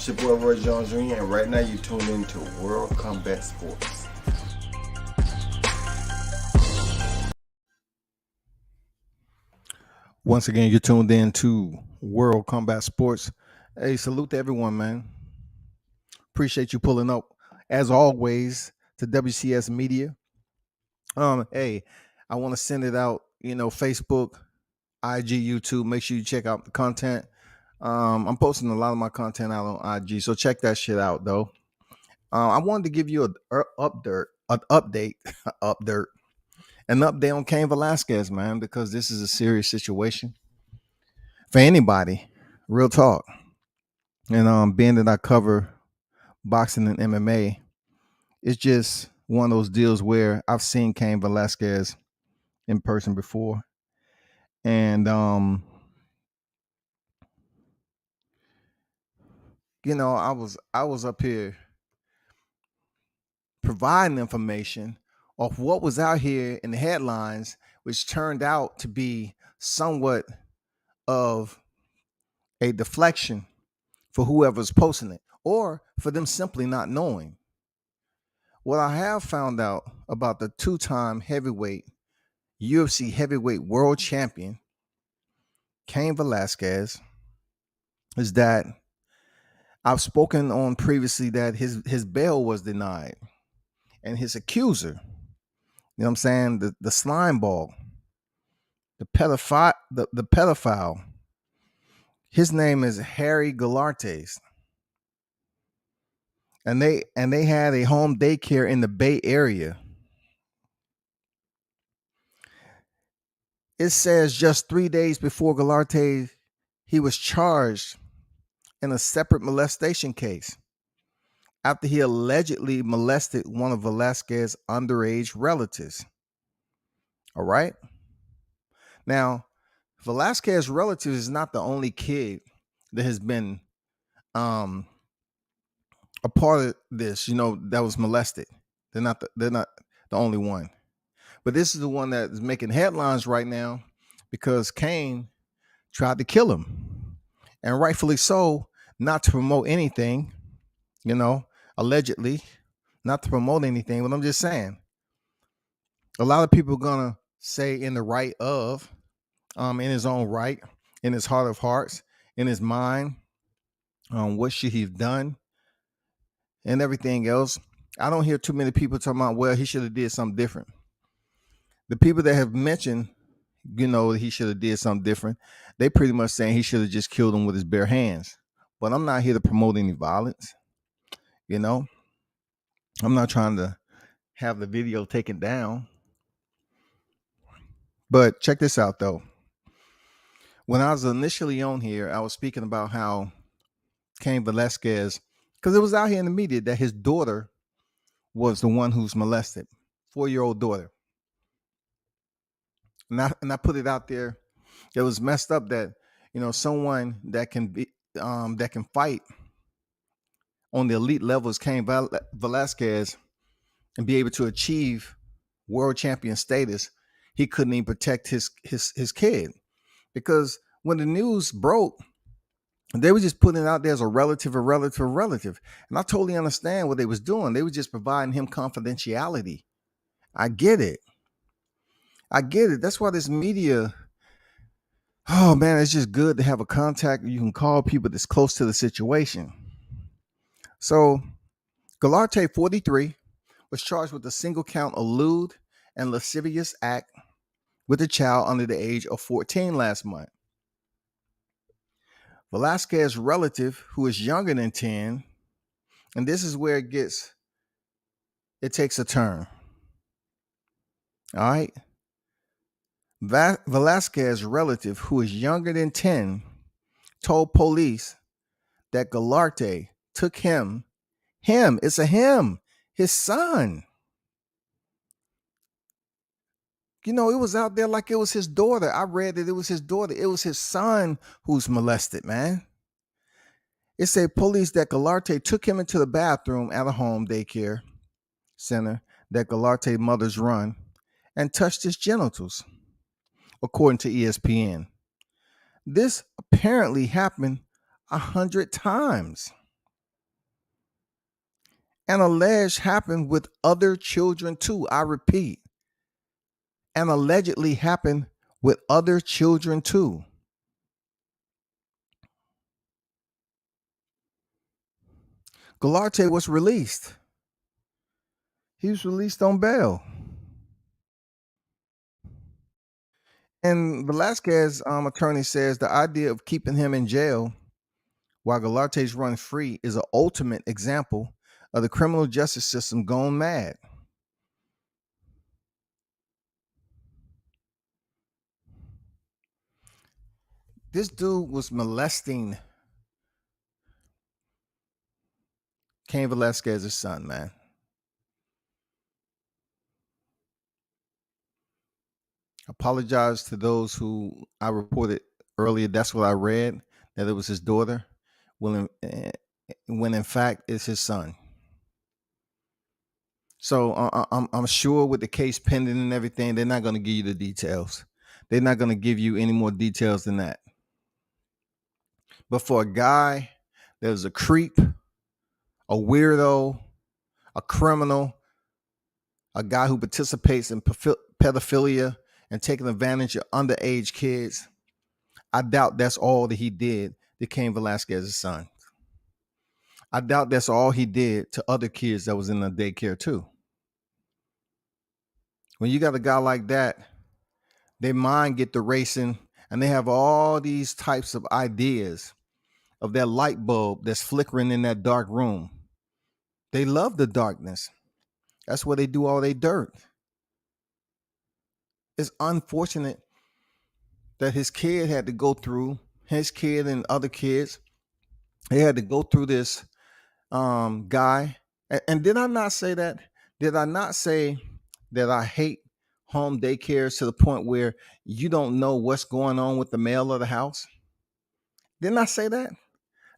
your boy Roy Jones Jr. and right now you're tuned into World Combat Sports. Once again, you're tuned in to World Combat Sports. Hey, salute to everyone, man. Appreciate you pulling up, as always, to WCS Media. Hey, I want to send it out, Facebook, IG, YouTube. Make sure you check out the content. I'm posting a lot of my content out on IG, so check that shit out, though. I wanted to give you an update on Cain Velasquez, man, because this is a serious situation for anybody. Real talk. And being that I cover boxing and MMA, it's just one of those deals where I've seen Cain Velasquez in person before, and I was up here providing information of what was out here in the headlines, which turned out to be somewhat of a deflection for whoever's posting it, or for them simply not knowing. What I have found out about the two-time UFC heavyweight world champion, Cain Velasquez, is that I've spoken on previously that his bail was denied. And his accuser, you know what I'm saying, the slime ball, the pedophile, his name is Harry Galartes. And they had a home daycare in the Bay Area. It says just 3 days before Galartes, he was charged in a separate molestation case after he allegedly molested one of Velasquez's underage relatives. All right. Now, Velasquez's relative is not the only kid that has been a part of this, that was molested. They're not the only one. But this is the one that is making headlines right now because Cain tried to kill him. And rightfully so, not to promote anything, allegedly, not to promote anything, but I'm just saying. A lot of people are going to say in the right of, in his own right, in his heart of hearts, in his mind, what should he have done and everything else. I don't hear too many people talking about, well, he should have did something different. The people that have mentioned, he should have did something different, they pretty much saying he should have just killed him with his bare hands. But I'm not here to promote any violence. I'm not trying to have the video taken down. But check this out, though. When I was initially on here, I was speaking about how Cain Velasquez, because it was out here in the media that his daughter was the one who's molested, 4-year-old daughter. And I put it out there. It was messed up that, someone that can be that can fight on the elite level as Cain Velasquez and be able to achieve world champion status, he couldn't even protect his kid. Because when the news broke, they were just putting it out there as a relative. And I totally understand what they was doing. They were just providing him confidentiality. I get it. That's why this media, oh man, it's just good to have a contact. You can call people that's close to the situation. So Galarte, 43, was charged with a single count of lewd and lascivious act with a child under the age of 14 last month. Velasquez's relative, who is younger than 10, and this is where it takes a turn. All right. Velasquez's relative, who is younger than 10, told police that Galarte took it's a him, his son. It was out there like it was his daughter. I read that it was his daughter. It was his son who's molested, man. It said police that Galarte took him into the bathroom at a home daycare center that Galarte mothers run and touched his genitals, according to ESPN. This apparently happened 100 times. and alleged happened with other children too. I repeat, and allegedly happened with other children too. Galarte was released. He was released on bail. And Velasquez attorney says the idea of keeping him in jail while Galarte's run free is an ultimate example of the criminal justice system gone mad. This dude was molesting Cain Velasquez's son, man. Apologize to those who I reported earlier. That's what I read, that it was his daughter. When in fact it's his son. So I'm sure with the case pending and everything, they're not going to give you the details. They're not going to give you any more details than that. But for a guy that was a creep, a weirdo, a criminal, a guy who participates in pedophilia and taking advantage of underage kids, I doubt that's all that he did to Cain Velasquez's son. I doubt that's all he did to other kids that was in the daycare too. When you got a guy like that, their mind get to racing and they have all these types of ideas of that light bulb that's flickering in that dark room. They love the darkness. That's where they do all their dirt. It's unfortunate that his kid had to go through, his kid and other kids, they had to go through this guy. And did I not say that? Did I not say that I hate home daycares to the point where you don't know what's going on with the male of the house? Didn't I say that?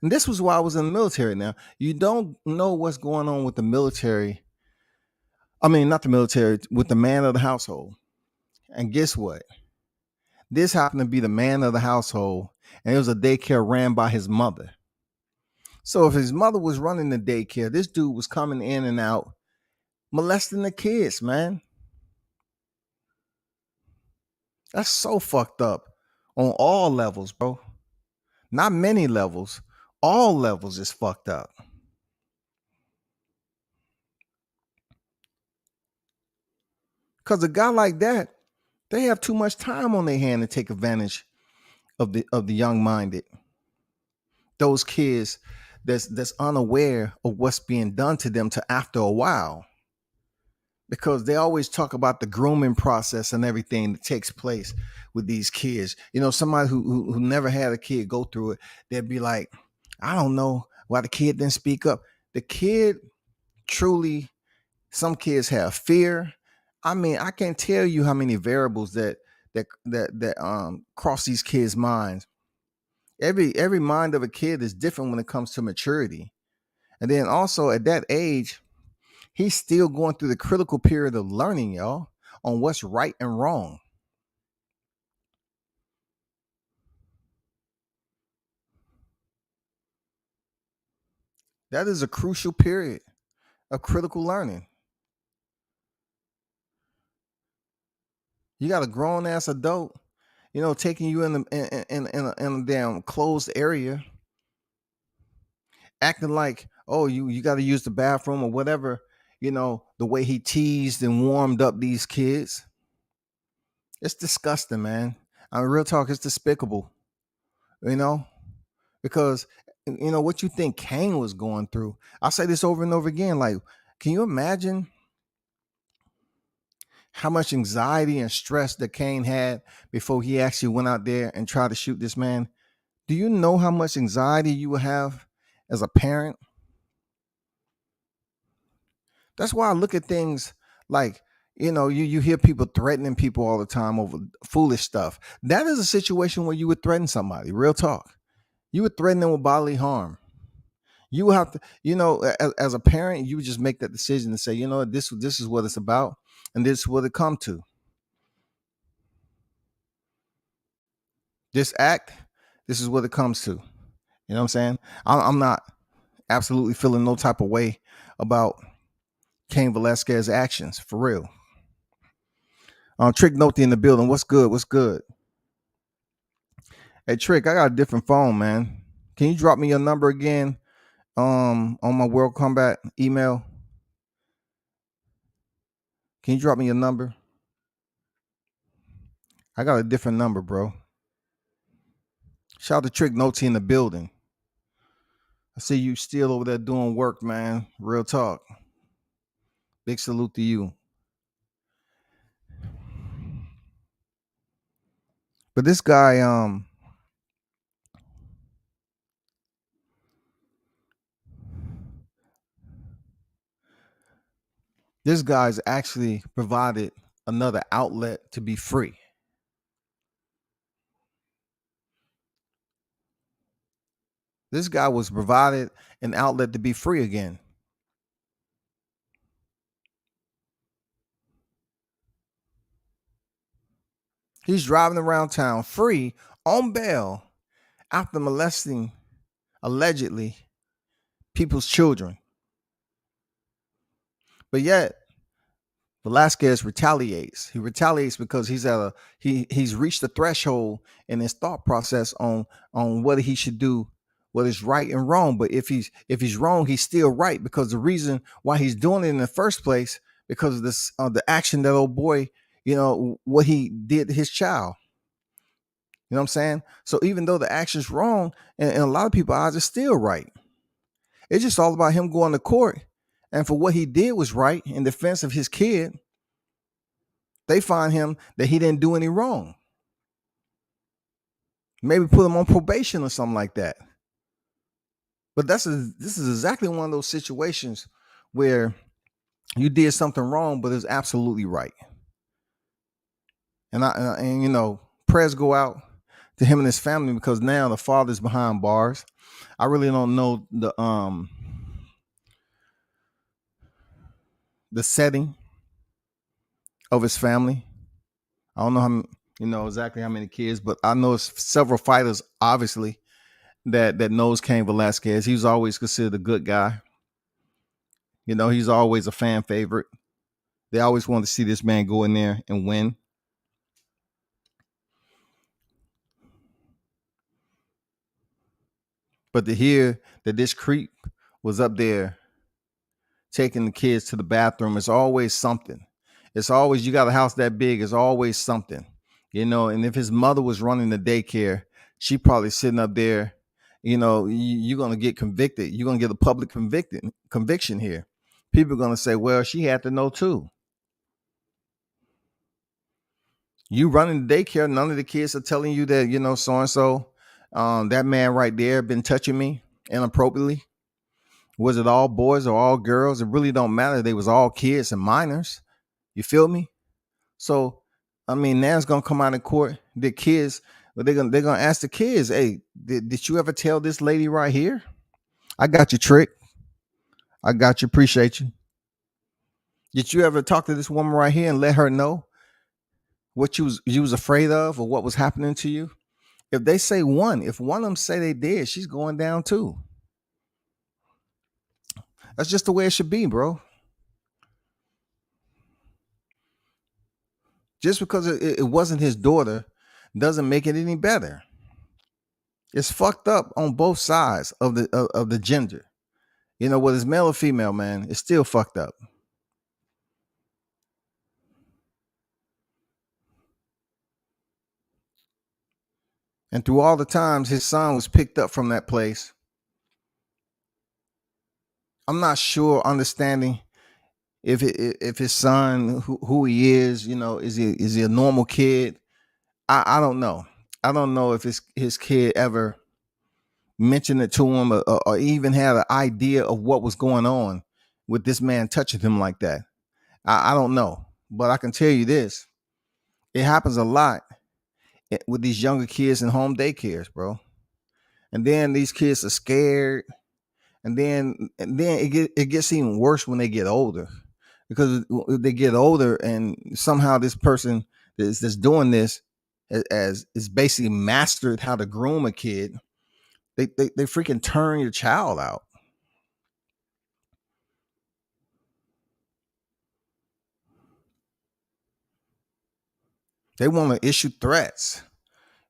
And this was why I was in the military now. You don't know what's going on with the military. I mean, not the military, with the man of the household. And guess what? This happened to be the man of the household, and it was a daycare ran by his mother. So if his mother was running the daycare, this dude was coming in and out, molesting the kids, man. That's so fucked up on all levels, bro. Not many levels. All levels is fucked up. Because a guy like that, they have too much time on their hand to take advantage of the young minded. Those kids that's unaware of what's being done to them to after a while. Because they always talk about the grooming process and everything that takes place with these kids. You know, somebody who never had a kid go through it, they'd be like, I don't know why the kid didn't speak up. The kid truly, some kids have fear. I mean, I can't tell you how many variables that cross these kids' minds. Every mind of a kid is different when it comes to maturity. And then also at that age, he's still going through the critical period of learning, y'all, on what's right and wrong. That is a crucial period of critical learning. You got a grown ass adult, you know, taking you in a damn closed area, acting like, oh, you got to use the bathroom or whatever. You know, the way he teased and warmed up these kids, it's disgusting, man. I mean, real talk, it's despicable. You know, because you know what you think Cain was going through. I say this over and over again. Like, can you imagine how much anxiety and stress that Cain had before he actually went out there and tried to shoot this man? Do you know how much anxiety you would have as a parent? That's why I look at things like, you know, you hear people threatening people all the time over foolish stuff. That is a situation where you would threaten somebody. Real talk. You would threaten them with bodily harm. You will have to, you know, as a parent, you would just make that decision and say, you know, this is what it's about, and this is what it come to. This act, this is what it comes to. You know what I'm saying? I'm not absolutely feeling no type of way about Cain Velasquez actions for real. Trick Note in the building. What's good? What's good? Hey Trick, I got a different phone, man. Can you drop me your number again? On my World Combat email. Can you drop me your number? I got a different number, bro. Shout out to Trick Note in the building. I see you still over there doing work, man. Real talk. Big salute to you. But this guy, this guy's actually provided another outlet to be free. This guy was provided an outlet to be free again. He's driving around town free on bail after molesting, allegedly, people's children. But yet, Velasquez retaliates. He retaliates because he's reached the threshold in his thought process on whether he should do what is right and wrong. But if he's wrong, he's still right, because the reason why he's doing it in the first place, because of this the action that old boy, what he did to his child. You know what I'm saying? So even though the action's wrong, and a lot of people's eyes, it's still right. It's just all about him going to court, and for what he did was right in defense of his kid. They find him that he didn't do any wrong. Maybe put him on probation or something like that. But this is exactly one of those situations where you did something wrong, but it's absolutely right. And prayers go out to him and his family, because now the father's behind bars. I really don't know the setting of his family. I don't know exactly how many kids, but I know it's several fighters, obviously, that knows Cain Velasquez. He was always considered a good guy. He's always a fan favorite. They always want to see this man go in there and win. But to hear that this creep was up there taking the kids to the bathroom, it's always something. It's always, you got a house that big, it's always something. And if his mother was running the daycare, she probably sitting up there, you're going to get convicted. You're going to get a public conviction here. People are going to say, well, she had to know too. You running the daycare, none of the kids are telling you that, so-and-so, that man right there been touching me inappropriately. Was it all boys or all girls? It really don't matter. They was all kids and minors. You feel me? So, now it's gonna come out in court. The kids, they're gonna ask the kids, hey, did you ever tell this lady right here? I got you, Trick. I got you. Appreciate you. Did you ever talk to this woman right here and let her know what you was afraid of or what was happening to you? If they say one, if one of them say they did, she's going down too. That's just the way it should be, bro. Just because it wasn't his daughter doesn't make it any better. It's fucked up on both sides of the gender. Whether it's male or female, man, it's still fucked up. And through all the times his son was picked up from that place, I'm not sure understanding if his son, who he is, is he a normal kid? I don't know. I don't know if his kid ever mentioned it to him, or even had an idea of what was going on with this man touching him like that. I don't know, but I can tell you this: it happens a lot with these younger kids in home daycares, bro. And then these kids are scared, and then it gets even worse when they get older, because they get older and somehow this person that's doing this as is basically mastered how to groom a kid. They freaking turn your child out. They want to issue threats.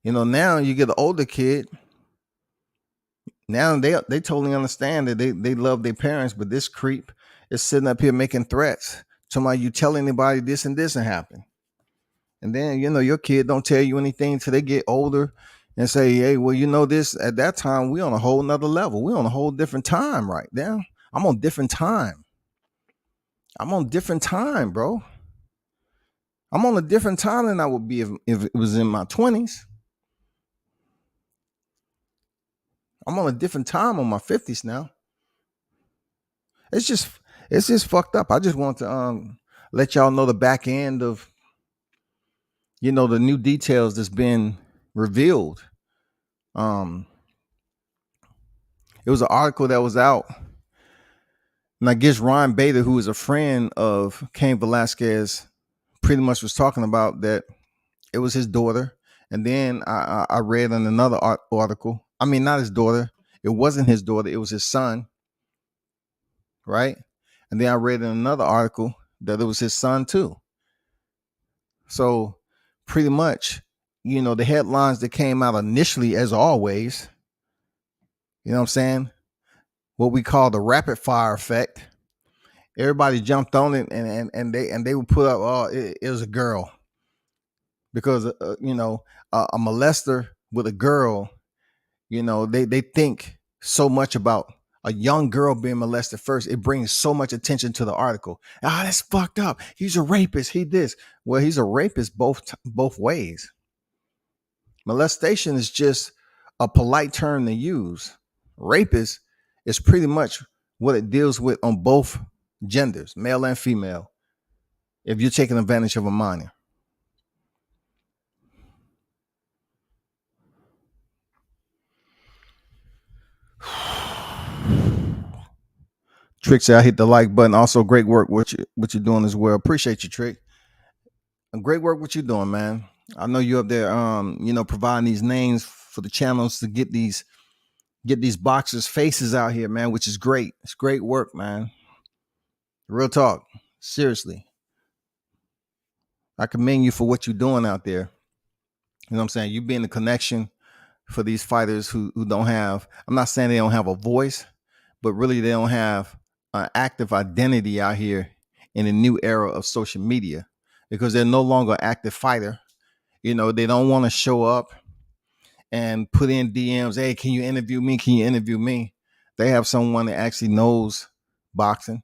Now you get an older kid. Now they totally understand that they love their parents, but this creep is sitting up here making threats. Somebody, you tell anybody this and this and happen. And then, your kid don't tell you anything till they get older and say, hey, well, this at that time, we on a whole nother level. We on a whole different time right now. I'm on different time. I'm on different time, bro. I'm on a different time than I would be if it was in my 20s. I'm on a different time on my 50s now. It's just fucked up. I just want to let y'all know the back end of the new details that's been revealed. It was an article that was out, and I guess Ron Bader, who is a friend of Cain Velasquez, pretty much was talking about that it was his daughter. And then I read in another article. I mean, not his daughter. It wasn't his daughter. It was his son. Right. And then I read in another article that it was his son too. So pretty much, the headlines that came out initially, as always, you know what I'm saying? What we call the rapid fire effect. Everybody jumped on it and they would put up, oh, it was a girl. Because, a molester with a girl, they think so much about a young girl being molested first. It brings so much attention to the article. Ah, that's fucked up. He's a rapist. He this. Well, he's a rapist both ways. Molestation is just a polite term to use. Rapist is pretty much what it deals with on both genders, male and female, if you're taking advantage of a minor. Trick said I hit the like button. Also, great work what you're doing as well. Appreciate you, Trick. And great work what you're doing, man. I know you up there providing these names for the channels to get these boxers' faces out here, man, which is great. It's great work, man. Real talk. Seriously. I commend you for what you're doing out there. You know what I'm saying? You being the connection for these fighters who don't have, I'm not saying they don't have a voice, but really they don't have an active identity out here in the new era of social media, because they're no longer an active fighter. They don't want to show up and put in DMs. Hey, can you interview me? Can you interview me? They have someone that actually knows boxing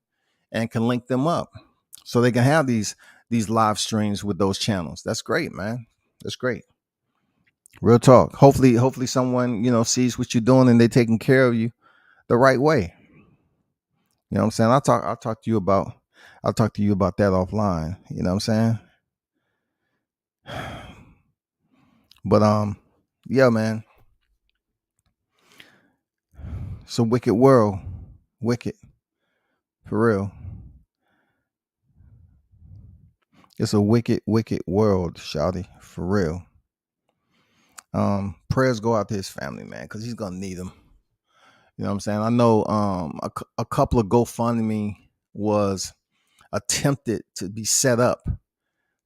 and can link them up so they can have these live streams with those channels. That's great, man. That's great. Real talk. Hopefully someone, sees what you're doing and they're taking care of you the right way. You know what I'm saying? I'll talk to you about that offline. You know what I'm saying? But yeah, man. It's a wicked world. Wicked. For real. It's a wicked, wicked world, shawty. For real. Prayers go out to his family, man, because he's gonna need them. You know what I'm saying? I know a couple of GoFundMe was attempted to be set up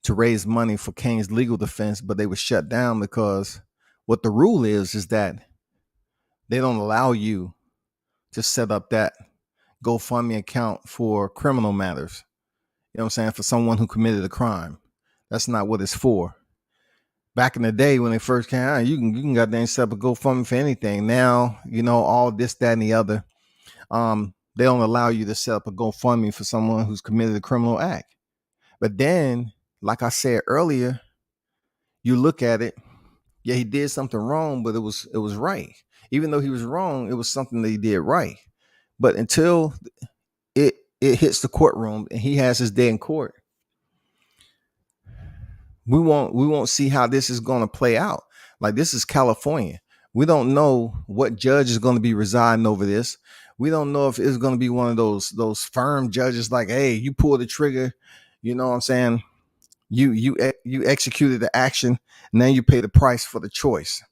to raise money for Cain's legal defense, but they were shut down because what the rule is that they don't allow you to set up that GoFundMe account for criminal matters. You know what I'm saying? For someone who committed a crime. That's not what it's for. Back in the day when they first came out, you can goddamn set up a GoFundMe for anything. Now, all this, that, and the other. They don't allow you to set up a GoFundMe for someone who's committed a criminal act. But then, like I said earlier, you look at it, yeah, he did something wrong, but it was right. Even though he was wrong, it was something that he did right. But until it hits the courtroom and he has his day in court, we won't see how this is going to play out. Like, this is California. We don't know what judge is going to be residing over this. We don't know if it's going to be one of those firm judges like, hey, you pull the trigger, you know what I'm saying? You executed the action, now you pay the price for the choice.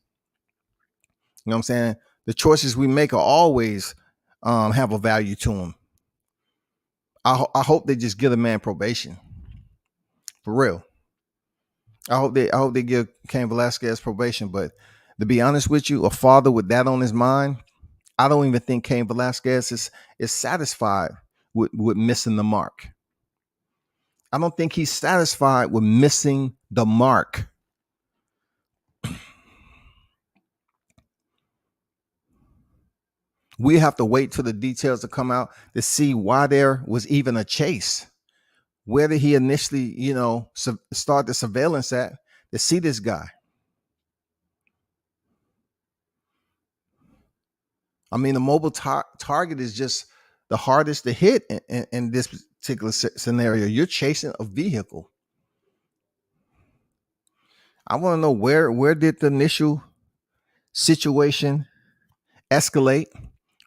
You know what I'm saying? The choices we make are always have a value to them. I hope they just give a man probation. For real. I hope they give Cain Velasquez probation. But to be honest with you, a father with that on his mind, I don't even think Cain Velasquez is satisfied with missing the mark. I don't think he's satisfied with missing the mark. We have to wait till the details to come out to see why there was even a chase. Where did he initially, start the surveillance at to see this guy? I mean, a mobile target is just the hardest to hit in this particular scenario. You're chasing a vehicle. I want to know where did the initial situation escalate?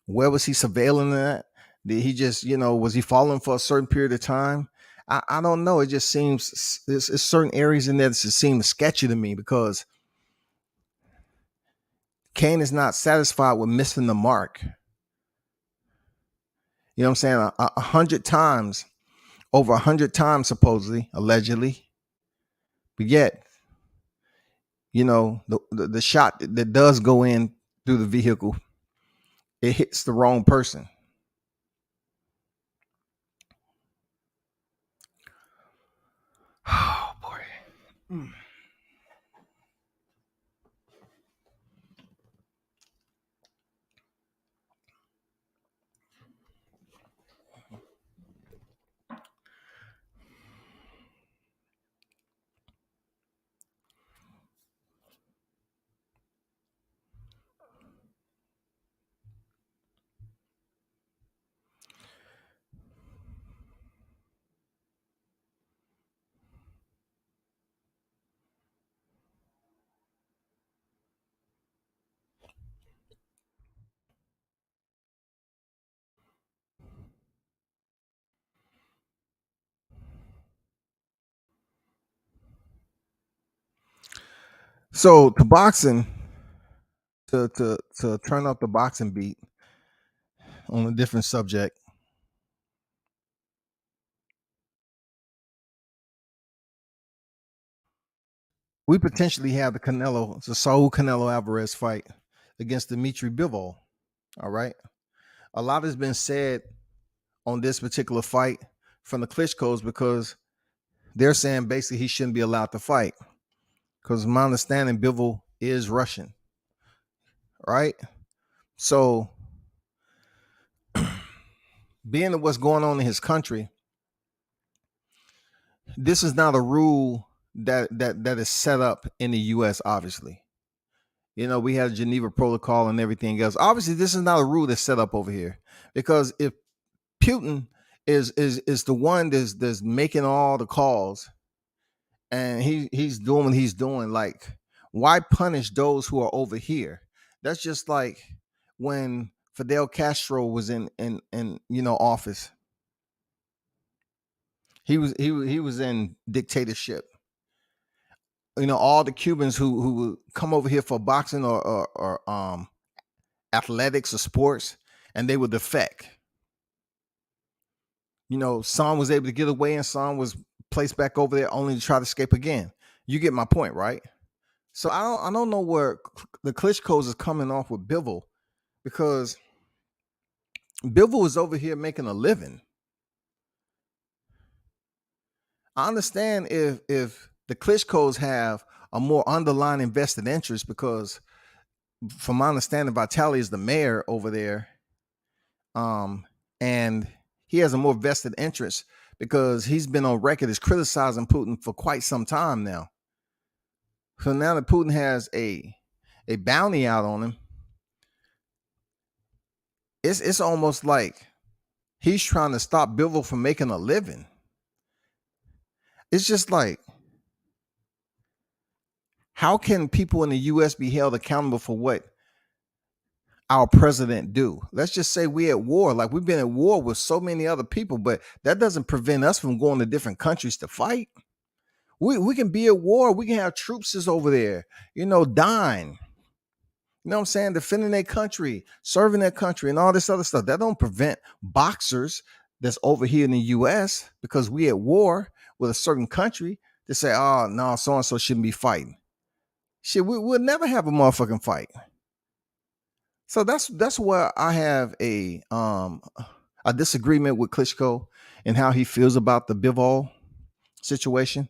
Where was he surveilling at? Did he just, was he following for a certain period of time? I don't know. It just seems there's certain areas in there that just seem sketchy to me because Cain is not satisfied with missing the mark. You know what I'm saying? 100 times, over 100 times, supposedly, allegedly. But yet, the shot that does go in through the vehicle, it hits the wrong person. Oh boy. So to boxing, to turn up the boxing beat on a different subject, we potentially have the Saul Canelo Alvarez fight against Dimitri Bivol. All right. A lot has been said on this particular fight from the Klitschko's because they're saying basically he shouldn't be allowed to fight. Because my understanding, Bivol is Russian. Right. So being what's going on in his country, this is not a rule that is set up in the US, obviously. We had a Geneva Protocol and everything else. Obviously, this is not a rule that's set up over here. Because if Putin is the one that's making all the calls and he's doing what he's doing, like, why punish those who are over here? That's just like when Fidel Castro was in office. He was in dictatorship. All the Cubans who would come over here for boxing or athletics or sports, and they would defect. Some was able to get away and some was placed back over there only to try to escape again. You get my point, right? So I don't know where the Klitschko's is coming off with Bivol, because Bivol is over here making a living. I understand if the Klitschko's have a more underlying invested interest, because from my understanding, Vitali is the mayor over there, and he has a more vested interest because he's been on record as criticizing Putin for quite some time now. So now that Putin has a bounty out on him, it's almost like he's trying to stop Bivol from making a living. It's just like, how can people in the US be held accountable for what our president do? Let's just say we at war. Like, we've been at war with so many other people, but that doesn't prevent us from going to different countries to fight. We can be at war. We can have troops over there, dying. You know what I'm saying? Defending their country, serving their country, and all this other stuff. That don't prevent boxers that's over here in the US, because we at war with a certain country, to say, oh no, so and so shouldn't be fighting. Shit, we'll never have a motherfucking fight. So that's where I have a disagreement with Klitschko and how he feels about the Bivol situation.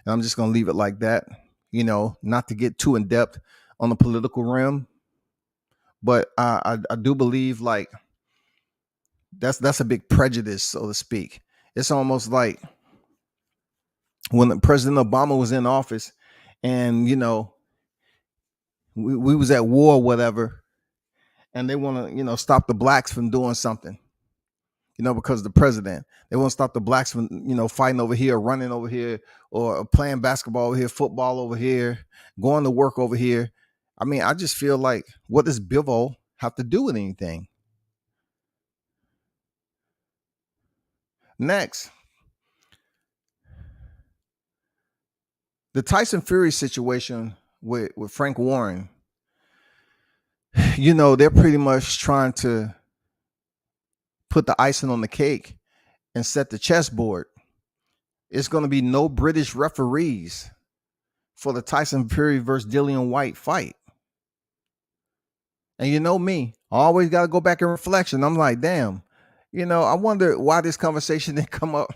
And I'm just gonna leave it like that. Not to get too in depth on the political realm, but I do believe like that's a big prejudice, so to speak. It's almost like when President Obama was in office, and we was at war, or whatever, and they want to stop the blacks from doing something, because the president. They want to stop the blacks from, fighting over here, running over here, or playing basketball over here, football over here, going to work over here. I mean, I just feel like, what does Bivol have to do with anything? Next, the Tyson Fury situation with Frank Warren. They're pretty much trying to put the icing on the cake and set the chessboard. It's going to be no British referees for the Tyson Fury versus Dillian White fight. And you know me, I always got to go back in reflection. I'm like, damn, I wonder why this conversation didn't come up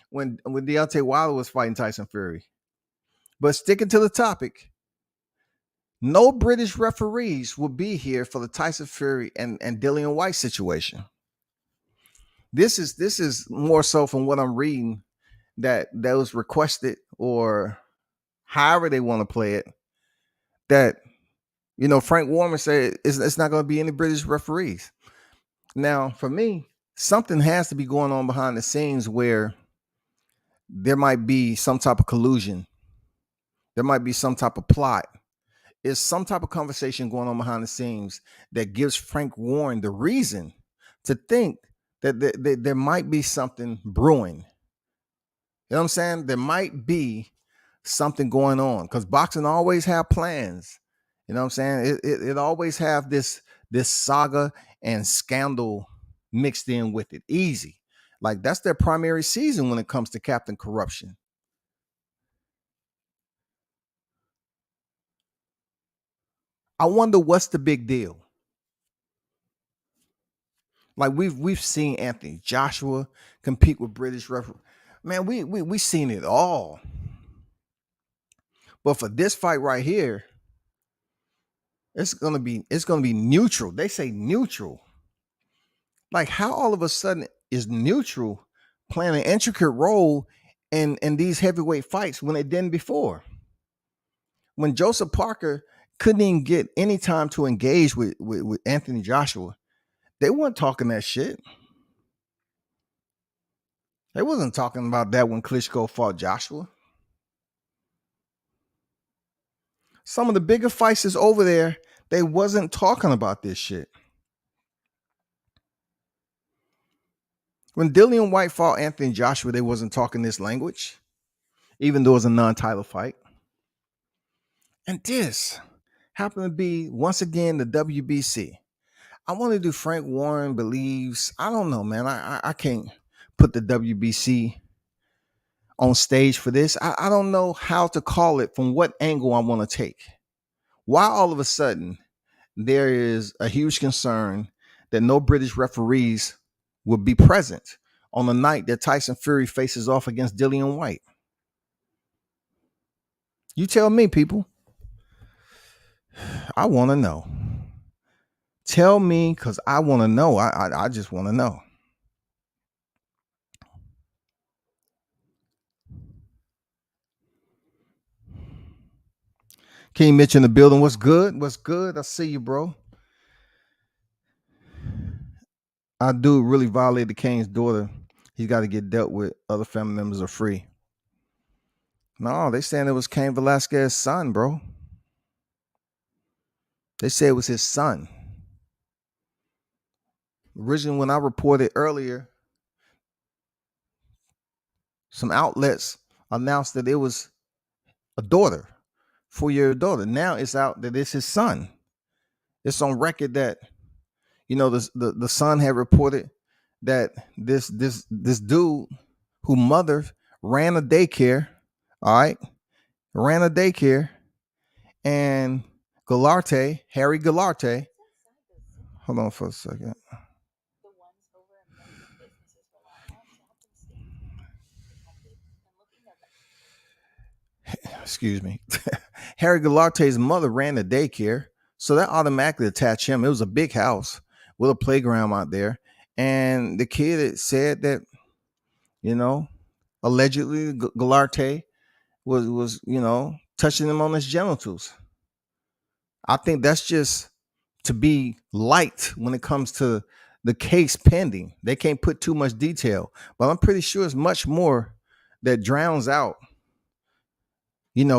when Deontay Wilder was fighting Tyson Fury. But sticking to the topic, no British referees will be here for the Tyson Fury and Dillian White situation. This is more so from what I'm reading that was requested, or however they want to play it, that Frank Warren said it's not going to be any British referees. Now, for me, something has to be going on behind the scenes where there might be some type of collusion. There might be some type of plot. Is some type of conversation going on behind the scenes that gives Frank Warren the reason to think that there might be something brewing. You know what I'm saying? There might be something going on, because boxing always have plans. You know what I'm saying? It always have this saga and scandal mixed in with it. Easy. Like, that's their primary season when it comes to Captain Corruption. I wonder what's the big deal. Like, we've seen Anthony Joshua compete with British referee. Man, we seen it all. But for this fight right here, it's gonna be neutral. They say neutral. Like, how all of a sudden is neutral playing an intricate role in these heavyweight fights when it didn't before? When Joseph Parker couldn't even get any time to engage with Anthony Joshua, they weren't talking that shit. They wasn't talking about that when Klitschko fought Joshua. Some of the bigger fights is over there. They wasn't talking about this shit. When Dillian White fought Anthony Joshua, they wasn't talking this language, even though it was a non-title fight. And this happened to be, once again, the WBC. I want to do Frank Warren believes. I don't know, man. I can't put the WBC on stage for this. I don't know how to call it, from what angle I want to take. Why all of a sudden there is a huge concern that no British referees will be present on the night that Tyson Fury faces off against Dillian White? You tell me, people. I want to know. Tell me, because I want to know. I just want to know. King Mitch in the building. What's good? What's good? I see you, bro. I do really violated Kane's daughter. He's got to get dealt with. Other family members are free. No, they saying it was Cain Velasquez's son, bro. They say it was his son. Originally, when I reported earlier, some outlets announced that it was a daughter, 4-year-old daughter. Now it's out that it's his son. It's on record that the son had reported that this dude who mother ran a daycare All right, ran a daycare, and Harry Galarte. Hold on for a second. Excuse me. Harry Galarte's mother ran a daycare, so that automatically attached him. It was a big house with a playground out there, and the kid had said that, you know, allegedly Galarte was touching him on his genitals. I think that's just to be light when it comes to the case pending. They can't put too much detail, but I'm pretty sure it's much more that drowns out,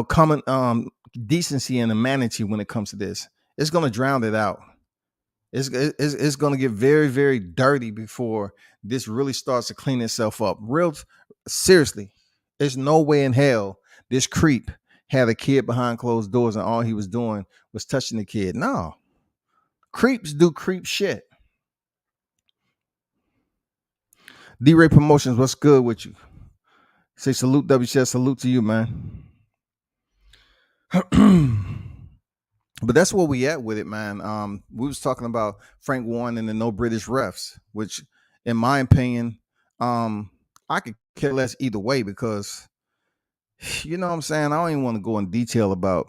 common decency and humanity when it comes to this. It's going to drown it out. It's going to get very, very dirty before this really starts to clean itself up. Real seriously, there's no way in hell this creep had a kid behind closed doors and all he was doing was touching the kid. No, creeps do creep shit. D-Ray Promotions, what's good with you? Say salute, WCS, salute to you, man. But that's where we at with it, man. We was talking about Frank Warren and the no British refs, which, in my opinion, I could care less either way because, you know what I'm saying? I don't even want to go in detail about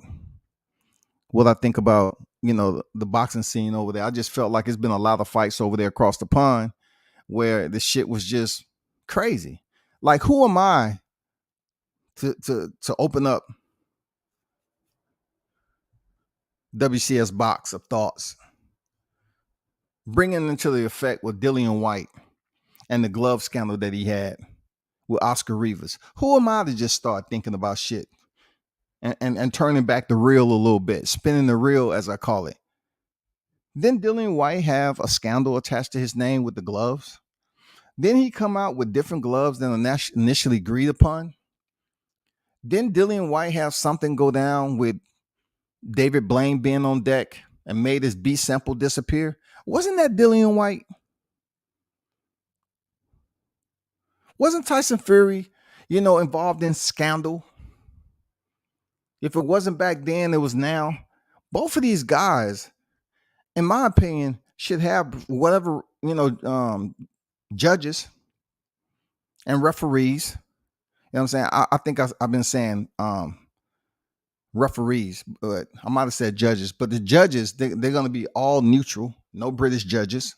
what I think about, the boxing scene over there. I just felt like it's been a lot of fights over there across the pond where the shit was just crazy. Like, who am I to open up WCS box of thoughts, bringing into the effect with Dillian White and the glove scandal that he had with Oscar Rivas? Who am I to just start thinking about shit and turning back the reel a little bit, spinning the reel, as I call it? Didn't Dillian White have a scandal attached to his name with the gloves? Didn't he come out with different gloves than initially agreed upon? Didn't Dillian White have something go down with David Blaine being on deck and made his B sample disappear? Wasn't that Dillian White? Wasn't Tyson Fury, involved in scandal? If it wasn't back then, it was now. Both of these guys, in my opinion, should have whatever, judges and referees. You know what I'm saying? I think I've been saying referees, but I might have said judges. But the judges, they're going to be all neutral, no British judges.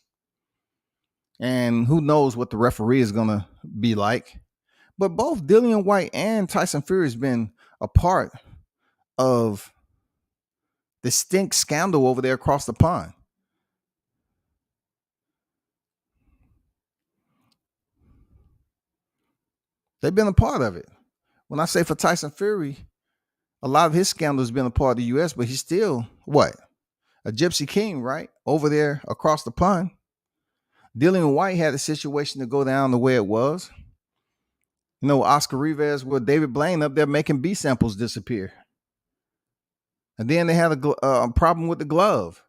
And who knows what the referee is going to be like. But both Dillian White and Tyson Fury has been a part of the stink scandal over there across the pond. They've been a part of it. When I say for Tyson Fury, a lot of his scandal has been a part of the U.S., but he's still, what? A gypsy king, right? Over there across the pond. Dillian White had a situation to go down the way it was. Oscar Rivas with David Blaine up there making B samples disappear. And then they had a problem with the glove.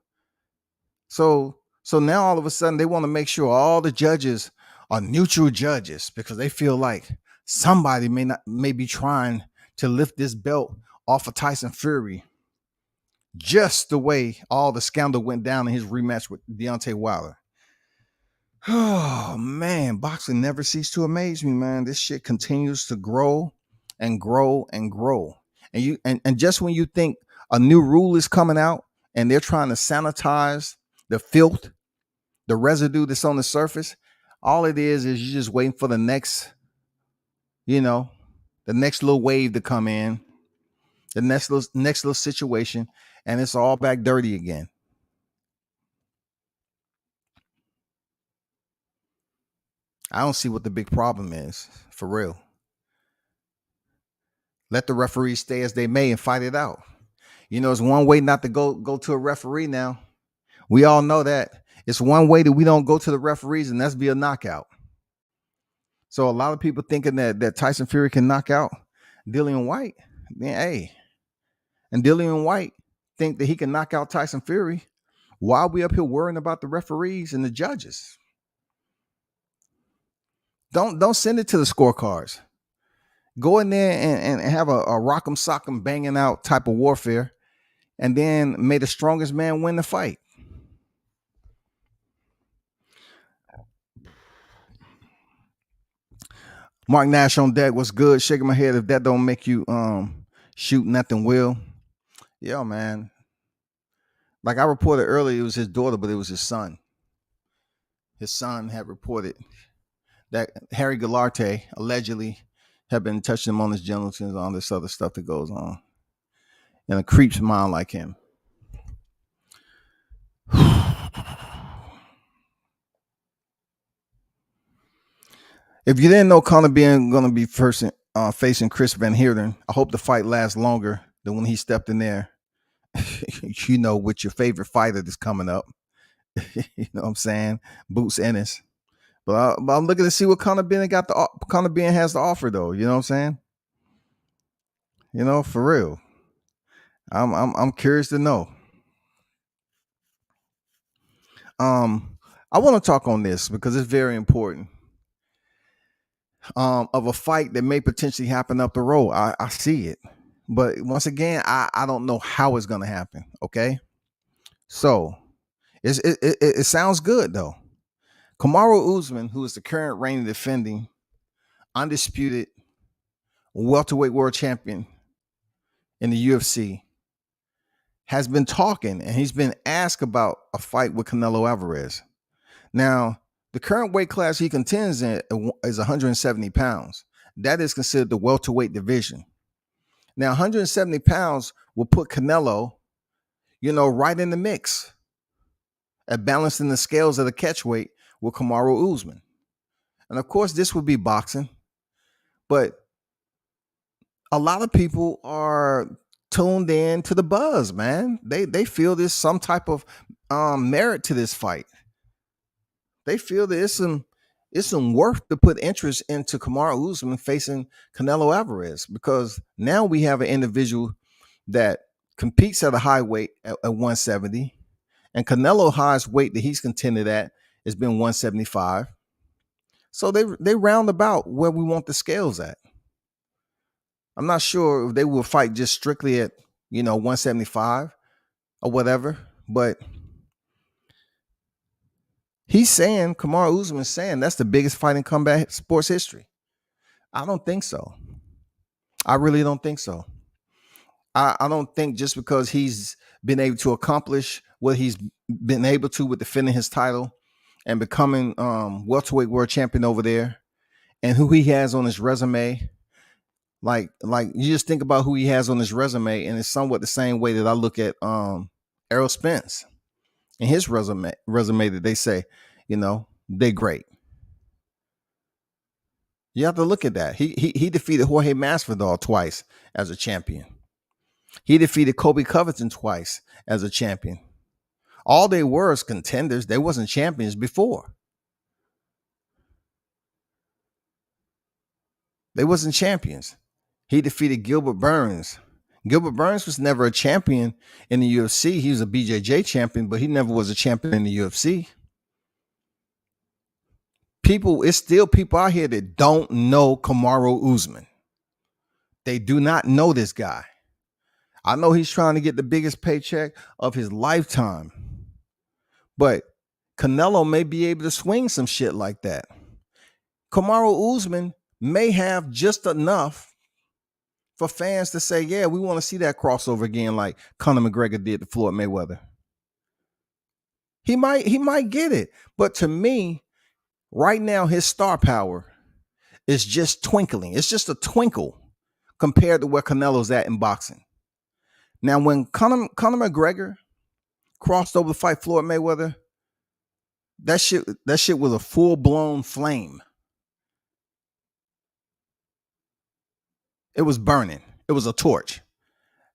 So now all of a sudden they want to make sure all the judges are neutral judges because they feel like somebody may be trying to lift this belt off of Tyson Fury, just the way all the scandal went down in his rematch with Deontay Wilder. Oh man, boxing never ceased to amaze me, man. This shit continues to grow and grow and grow. And just when you think a new rule is coming out and they're trying to sanitize the filth, the residue that's on the surface, all it is you're just waiting for the next, the next little wave to come in, the next little situation, and it's all back dirty again. I don't see what the big problem is, for real. Let the referees stay as they may and fight it out. It's one way not to go to a referee now. We all know that. It's one way that we don't go to the referees, and that's via knockout. So a lot of people thinking that Tyson Fury can knock out Dillian White. Man, hey. And Dillian White think that he can knock out Tyson Fury. Why are we up here worrying about the referees and the judges? Don't send it to the scorecards. Go in there and have a rock'em sock'em banging out type of warfare, and then may the strongest man win the fight. Mark Nash on deck. What's good? Shaking my head. If that don't make you shoot, nothing will. Yeah, man. Like I reported earlier, it was his daughter, but it was his son. His son had reported that Harry Galarte allegedly had been touching him on his genitals and all this other stuff that goes on. And a creep's mind like him. If you didn't know Conor being going to be first facing Chris Van Heerden, I hope the fight lasts longer than when he stepped in there. You know, with your favorite fighter that's coming up. You know what I'm saying? Boots Ennis. But I'm looking to see what Conor Ben has to offer, though. You know what I'm saying? You know, for real. I'm curious to know. I want to talk on this because it's very important. Of a fight that may potentially happen up the road. I see it. But once again, I don't know how it's gonna happen. Okay. So it sounds good though. Kamaru Usman, who is the current reigning defending undisputed welterweight world champion in the UFC, has been talking and he's been asked about a fight with Canelo Alvarez. Now, the current weight class he contends in is 170 pounds. That is considered the welterweight division. Now, 170 pounds will put Canelo, right in the mix at balancing the scales of the catchweight with Kamaru Usman. And of course, this would be boxing, but a lot of people are tuned in to the buzz, man. They feel there's some type of merit to this fight. They feel that it's some worth to put interest into Kamaru Usman facing Canelo Alvarez, because now we have an individual that competes at a high weight at 170, and Canelo highest weight that he's contended at has been 175. So they round about where we want the scales at. I'm not sure if they will fight just strictly at 175 or whatever, but Kamaru Usman is saying that's the biggest fight in combat sports history. I don't think so. I really don't think so. I don't think just because he's been able to accomplish what he's been able to with defending his title and becoming welterweight world champion over there, and who he has on his resume, like you just think about who he has on his resume, and it's somewhat the same way that I look at Errol Spence and his resume that they say, they're great. You have to look at that. He defeated Jorge Masvidal twice as a champion. He defeated Kobe Covington twice as a champion. All they were is contenders. They wasn't champions before. They wasn't champions. He defeated Gilbert Burns. Gilbert Burns was never a champion in the UFC. He was a BJJ champion, but he never was a champion in the UFC. It's still people out here that don't know Kamaru Usman. They do not know this guy. I know he's trying to get the biggest paycheck of his lifetime, but Canelo may be able to swing some shit like that. Kamaru Usman may have just enough for fans to say, yeah, we want to see that crossover again, like Conor McGregor did to Floyd Mayweather. He might get it, but to me, right now, his star power is just twinkling. It's just a twinkle compared to where Canelo's at in boxing. Now, when Conor McGregor crossed over to fight Floyd Mayweather, that shit was a full-blown flame. It was burning. It was a torch.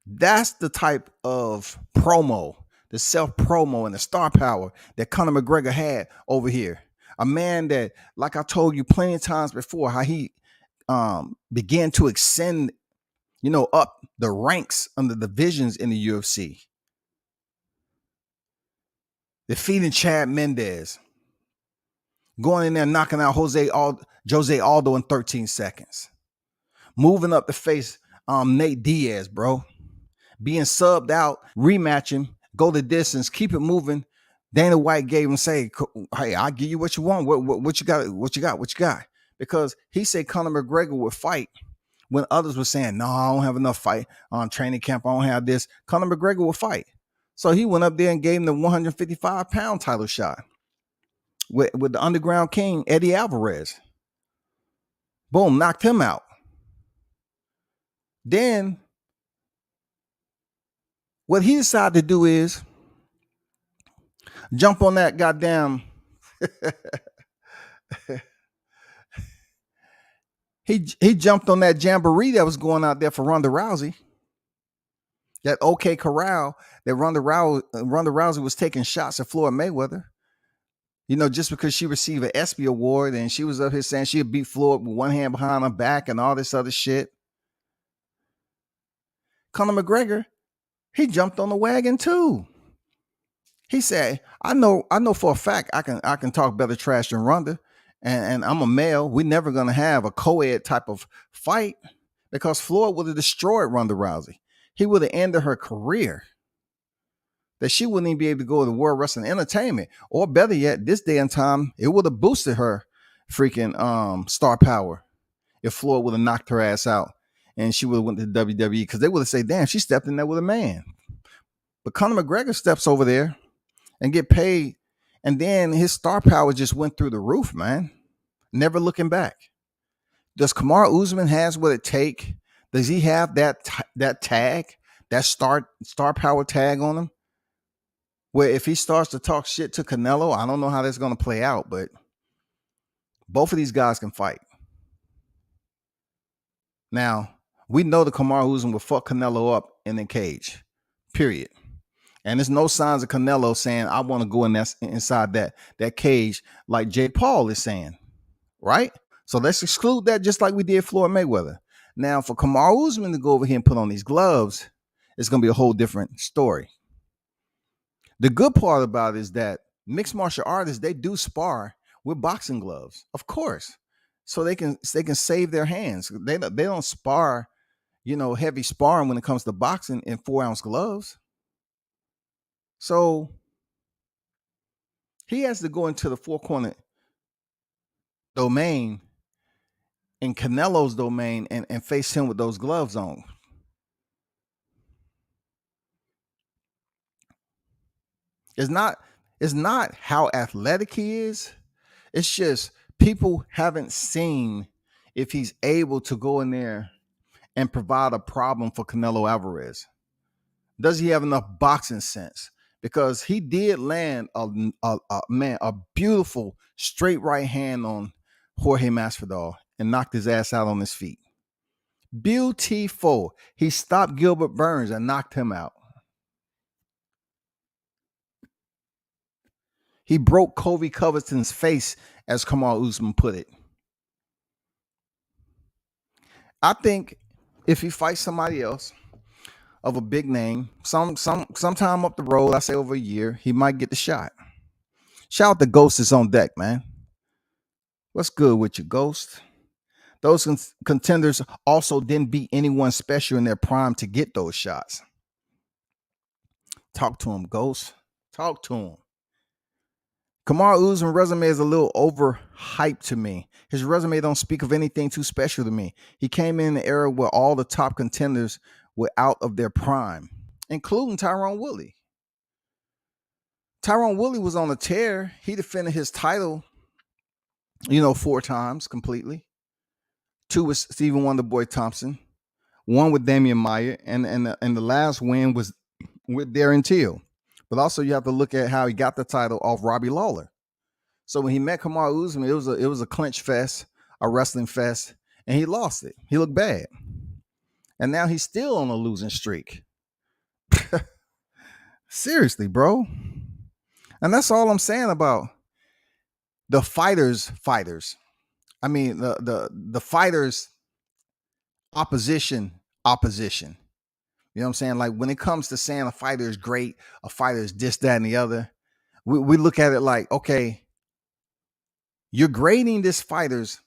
That's the type of promo, the self-promo and the star power that Conor McGregor had over here. A man that, like I told you plenty of times before, how he began to ascend, up the ranks under the divisions in the UFC. Defeating Chad Mendez. Going in there knocking out Jose Aldo in 13 seconds. moving up to face Nate Diaz, bro. Being subbed out, rematching, go the distance, keep it moving. Dana White gave him say, "Hey, I'll give you what you want. What you got? What you got? What you got?" Because he said Conor McGregor would fight when others were saying, "No, I don't have enough fight on training camp. I don't have this." Conor McGregor would fight, so he went up there and gave him the 155-pound title shot with the Underground King Eddie Alvarez. Boom, knocked him out. Then what he decided to do is jump on that goddamn. he jumped on that jamboree that was going out there for Ronda Rousey. That OK Corral that Ronda Rousey was taking shots at Floyd Mayweather. You know, just because she received an ESPY award and she was up here saying she'd beat Floyd with one hand behind her back and all this other shit. Conor McGregor, he jumped on the wagon too. He said, I know for a fact I can talk better trash than Ronda. And I'm a male. We're never gonna have a co-ed type of fight because Floyd would have destroyed Ronda Rousey. He would have ended her career. That she wouldn't even be able to go to World Wrestling Entertainment. Or better yet, this day and time, it would have boosted her freaking star power if Floyd would have knocked her ass out and she would have went to the WWE because they would have said, damn, she stepped in there with a man. But Conor McGregor steps over there and get paid. And then his star power just went through the roof, man. Never looking back. Does Kamaru Usman has what it take? Does he have that tag, that star power tag on him? Where if he starts to talk shit to Canelo, I don't know how that's going to play out, but both of these guys can fight. Now, we know the Kamaru Usman will fuck Canelo up in the cage, period. And there's no signs of Canelo saying, I want to go inside that cage like Jake Paul is saying, right? So let's exclude that just like we did Floyd Mayweather. Now, for Kamaru Usman to go over here and put on these gloves, it's going to be a whole different story. The good part about it is that mixed martial artists, they do spar with boxing gloves, of course, so they can save their hands. They don't spar, heavy sparring when it comes to boxing in 4-ounce gloves. So he has to go into the four-corner domain in Canelo's domain and face him with those gloves on. It's not how athletic he is. It's just people haven't seen if he's able to go in there and provide a problem for Canelo Alvarez. Does he have enough boxing sense? Because he did land a beautiful straight right hand on Jorge Masvidal and knocked his ass out on his feet. Beautiful. He stopped Gilbert Burns and knocked him out. He broke Colby Covington's face, as Kamaru Usman put it. I think if he fights somebody else of a big name, sometime up the road, I say over a year, he might get the shot. Shout out to Ghost is on deck, man. What's good with you, Ghost? Those contenders also didn't beat anyone special in their prime to get those shots. Talk to him, Ghost. Talk to him. Kamaru Usman's resume is a little overhyped to me. His resume don't speak of anything too special to me. He came in an era where all the top contenders were out of their prime, including Tyrone Woodley. Tyrone Woodley was on a tear. He defended his title, 4 times completely. 2 with Stephen Wonderboy Thompson, 1 with Damian Maia, and the last win was with Darren Till. But also you have to look at how he got the title off Robbie Lawler. So when he met Kamaru Usman, it was a clinch fest, a wrestling fest, and he lost it. He looked bad. And now he's still on a losing streak. Seriously, bro. And that's all I'm saying about the fighters. I mean, the fighters opposition. You know what I'm saying? Like when it comes to saying a fighter is great, a fighter is this, that, and the other, we look at it like, okay, you're grading this fighter's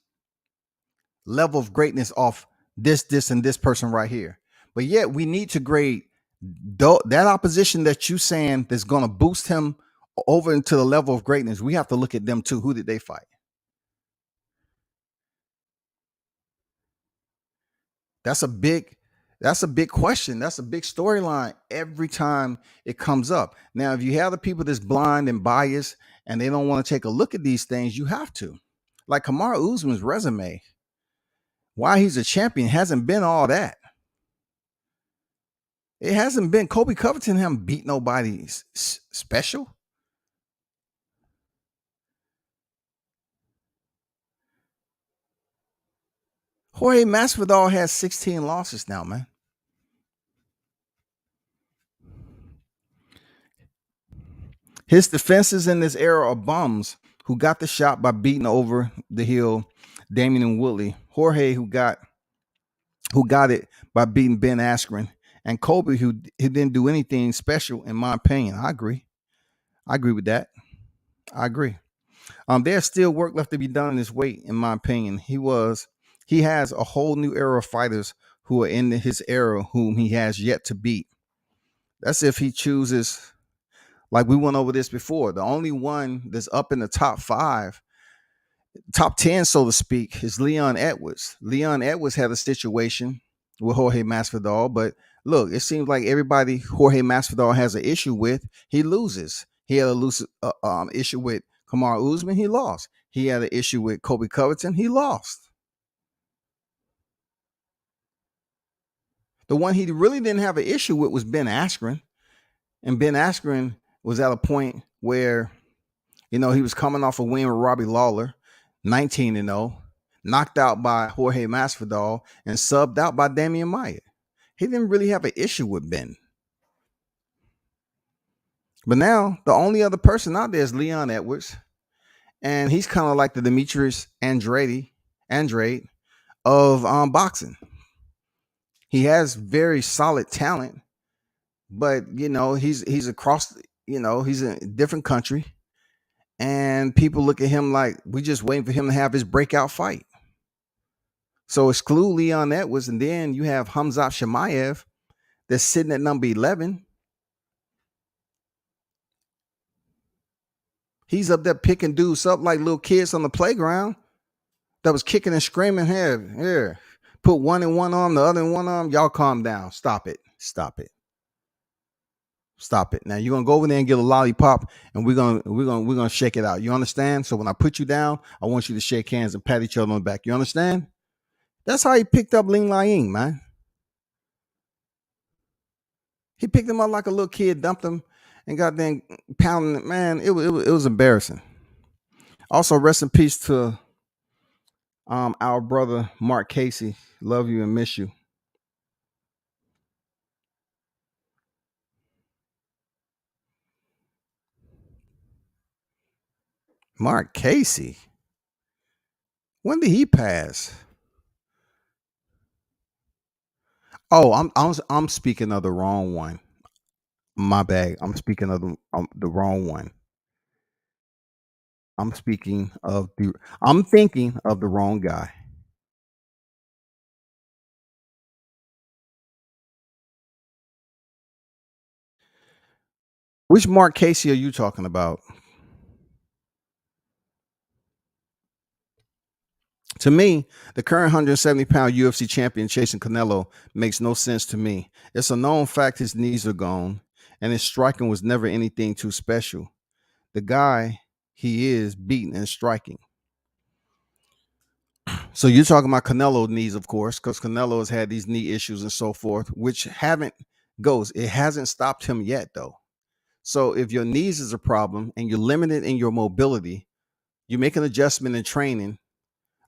level of greatness off this, and this person right here. But yet we need to grade that opposition that you saying that's going to boost him over into the level of greatness. We have to look at them too. Who did they fight? That's a big that's a big question. That's a big storyline every time it comes up. Now, if you have the people that's blind and biased and they don't want to take a look at these things, you have to. Like Kamaru Usman's resume, why he's a champion hasn't been all that. It hasn't been Kobe Covington haven't beat nobody special. Jorge Masvidal has 16 losses now, man. His defenses in this era are bums who got the shot by beating over the hill Damian and Woodley. Jorge who got it by beating Ben Askren, and Kobe who didn't do anything special in my opinion. I agree. I agree with that. I agree. There's still work left to be done in this weight, in my opinion. He has a whole new era of fighters who are in his era whom he has yet to beat. That's if he chooses, like we went over this before. The only one that's up in the top 5, top 10, so to speak, is Leon Edwards. Leon Edwards had a situation with Jorge Masvidal, but look, it seems like everybody Jorge Masvidal has an issue with, he loses. He had a loose issue with Kamaru Usman, he lost. He had an issue with Kobe Covington, he lost. The one he really didn't have an issue with was Ben Askren, and Ben Askren was at a point where he was coming off a win with Robbie Lawler, 19-0, knocked out by Jorge Masvidal, and subbed out by Damian Maia. He didn't really have an issue with Ben. But now, the only other person out there is Leon Edwards, and he's kind of like the Demetrius Andrade of boxing. He has very solid talent, but he's across. He's in a different country, and people look at him like we just waiting for him to have his breakout fight. So exclude Leon Edwards, and then you have Hamzat Shemaev that's sitting at number 11. He's up there picking dudes up like little kids on the playground that was kicking and screaming, here, put one in one arm, the other in one arm. Y'all calm down. Stop it. Stop it. Stop it. Now you're gonna go over there and get a lollipop, and we're gonna shake it out. You understand? So when I put you down, I want you to shake hands and pat each other on the back. You understand? That's how he picked up Ling Laing, man. He picked him up like a little kid, dumped him, and got then pounding it. Man, it was embarrassing. Also, rest in peace to our brother Mark Casey. Love you and miss you. Mark Casey. When did he pass? Oh, I'm speaking of the wrong one. My bad. I'm speaking of the wrong one. I'm thinking of the wrong guy. Which Mark Casey are you talking about? To me, the current 170-pound UFC champion chasing Canelo makes no sense to me. It's a known fact his knees are gone, and his striking was never anything too special. The guy he is beating and striking. So you're talking about Canelo knees, of course, because Canelo has had these knee issues and so forth, which it hasn't stopped him yet, though. So if your knees is a problem and you're limited in your mobility, you make an adjustment in training,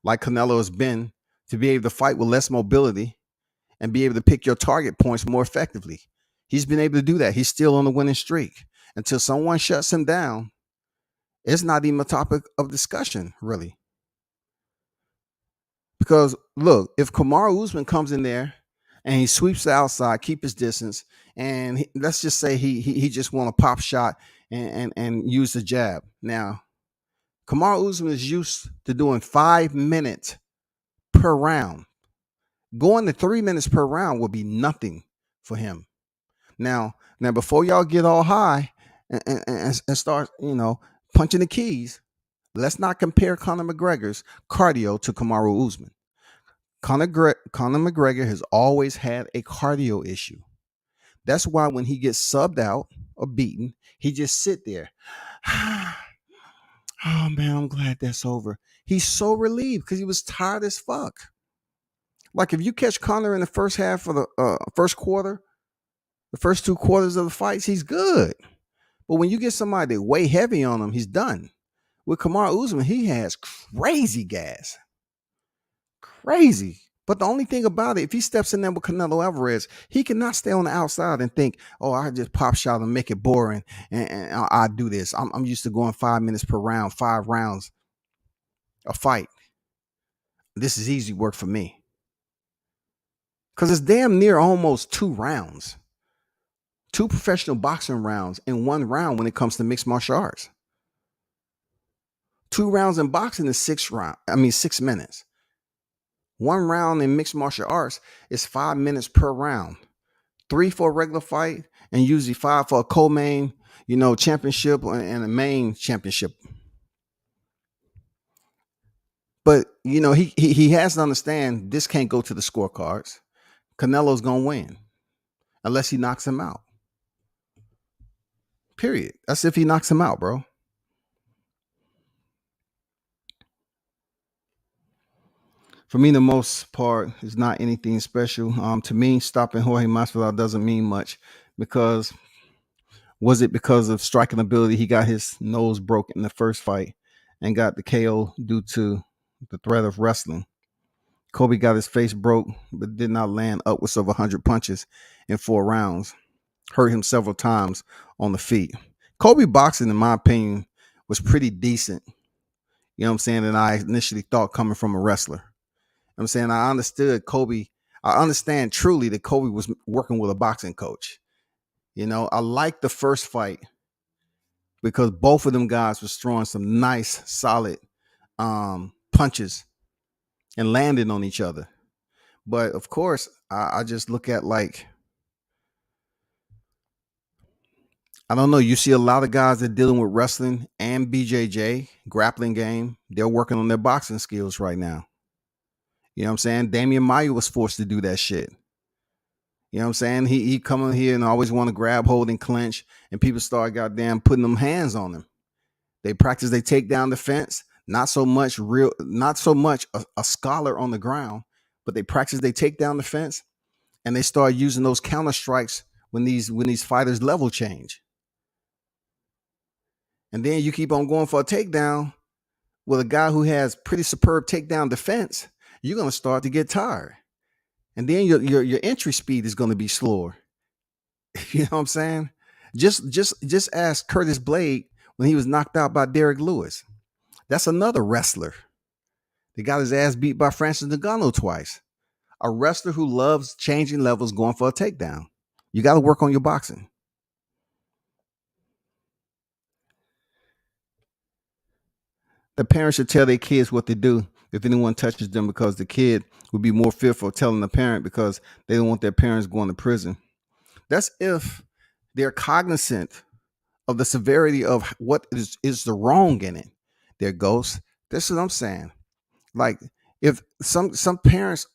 like Canelo has been, to be able to fight with less mobility and be able to pick your target points more effectively. He's been able to do that. He's still on the winning streak. Until someone shuts him down, it's not even a topic of discussion, really. Because look, if Kamaru Usman comes in there and he sweeps the outside, keep his distance, and let's just say he just want a pop shot and use the jab. Now, Kamaru Usman is used to doing 5 minutes per round. Going to 3 minutes per round will be nothing for him. Now, before y'all get all high and start, punching the keys, let's not compare Conor McGregor's cardio to Kamaru Usman. Conor McGregor has always had a cardio issue. That's why when he gets subbed out or beaten, he just sit there. Oh man, I'm glad that's over. He's so relieved because he was tired as fuck. Like if you catch Conor in the first half of the first quarter, the first 2 quarters of the fights, he's good. But when you get somebody that weigh heavy on him, he's done. With Kamaru Usman, he has crazy gas. Crazy. But the only thing about it, if he steps in there with Canelo Alvarez, he cannot stay on the outside and think, oh, I just pop shot and make it boring and I do this. I'm used to going 5 minutes per round, 5 rounds a fight. This is easy work for me. Because it's damn near almost 2 rounds. 2 professional boxing rounds in 1 round when it comes to mixed martial arts. 2 rounds in boxing is 6 minutes. 1 round in mixed martial arts is 5 minutes per round. 3 for a regular fight, and usually 5 for a co-main, championship and a main championship. But he has to understand this can't go to the scorecards. Canelo's gonna win unless he knocks him out. Period. That's if he knocks him out, bro. For me, the most part is not anything special. To me, stopping Jorge Masvidal doesn't mean much because was it because of striking ability? He got his nose broken in the first fight and got the KO due to the threat of wrestling. Kobe got his face broke, but did not land upwards of 100 punches in 4 rounds. Hurt him several times on the feet. Kobe boxing, in my opinion, was pretty decent. You know what I'm saying? And I initially thought coming from a wrestler. I'm saying I understood Kobe. I understand truly that Kobe was working with a boxing coach. I like the first fight because both of them guys was throwing some nice, solid punches and landing on each other. But of course, I just look at I don't know. You see a lot of guys that dealing with wrestling and BJJ grappling game. They're working on their boxing skills right now. You know what I'm saying? Damian Maya was forced to do that shit. You know what I'm saying? He come in here and always want to grab, hold, and clinch, and people start goddamn putting them hands on him. They practice they take down defense, not so much a scholar on the ground, but they practice they take down defense, and they start using those counter strikes when these fighters level change. And then you keep on going for a takedown with a guy who has pretty superb takedown defense, you're gonna start to get tired. And then your entry speed is gonna be slower. You know what I'm saying? Just ask Curtis Blade when he was knocked out by Derek Lewis. That's another wrestler. They got his ass beat by Francis Ngannou twice. A wrestler who loves changing levels, going for a takedown. You got to work on your boxing. The parents should tell their kids what to do if anyone touches them because the kid would be more fearful of telling the parent because they don't want their parents going to prison. That's if they're cognizant of the severity of what is the wrong in it. Their ghosts. This is what I'm saying. Like if some parents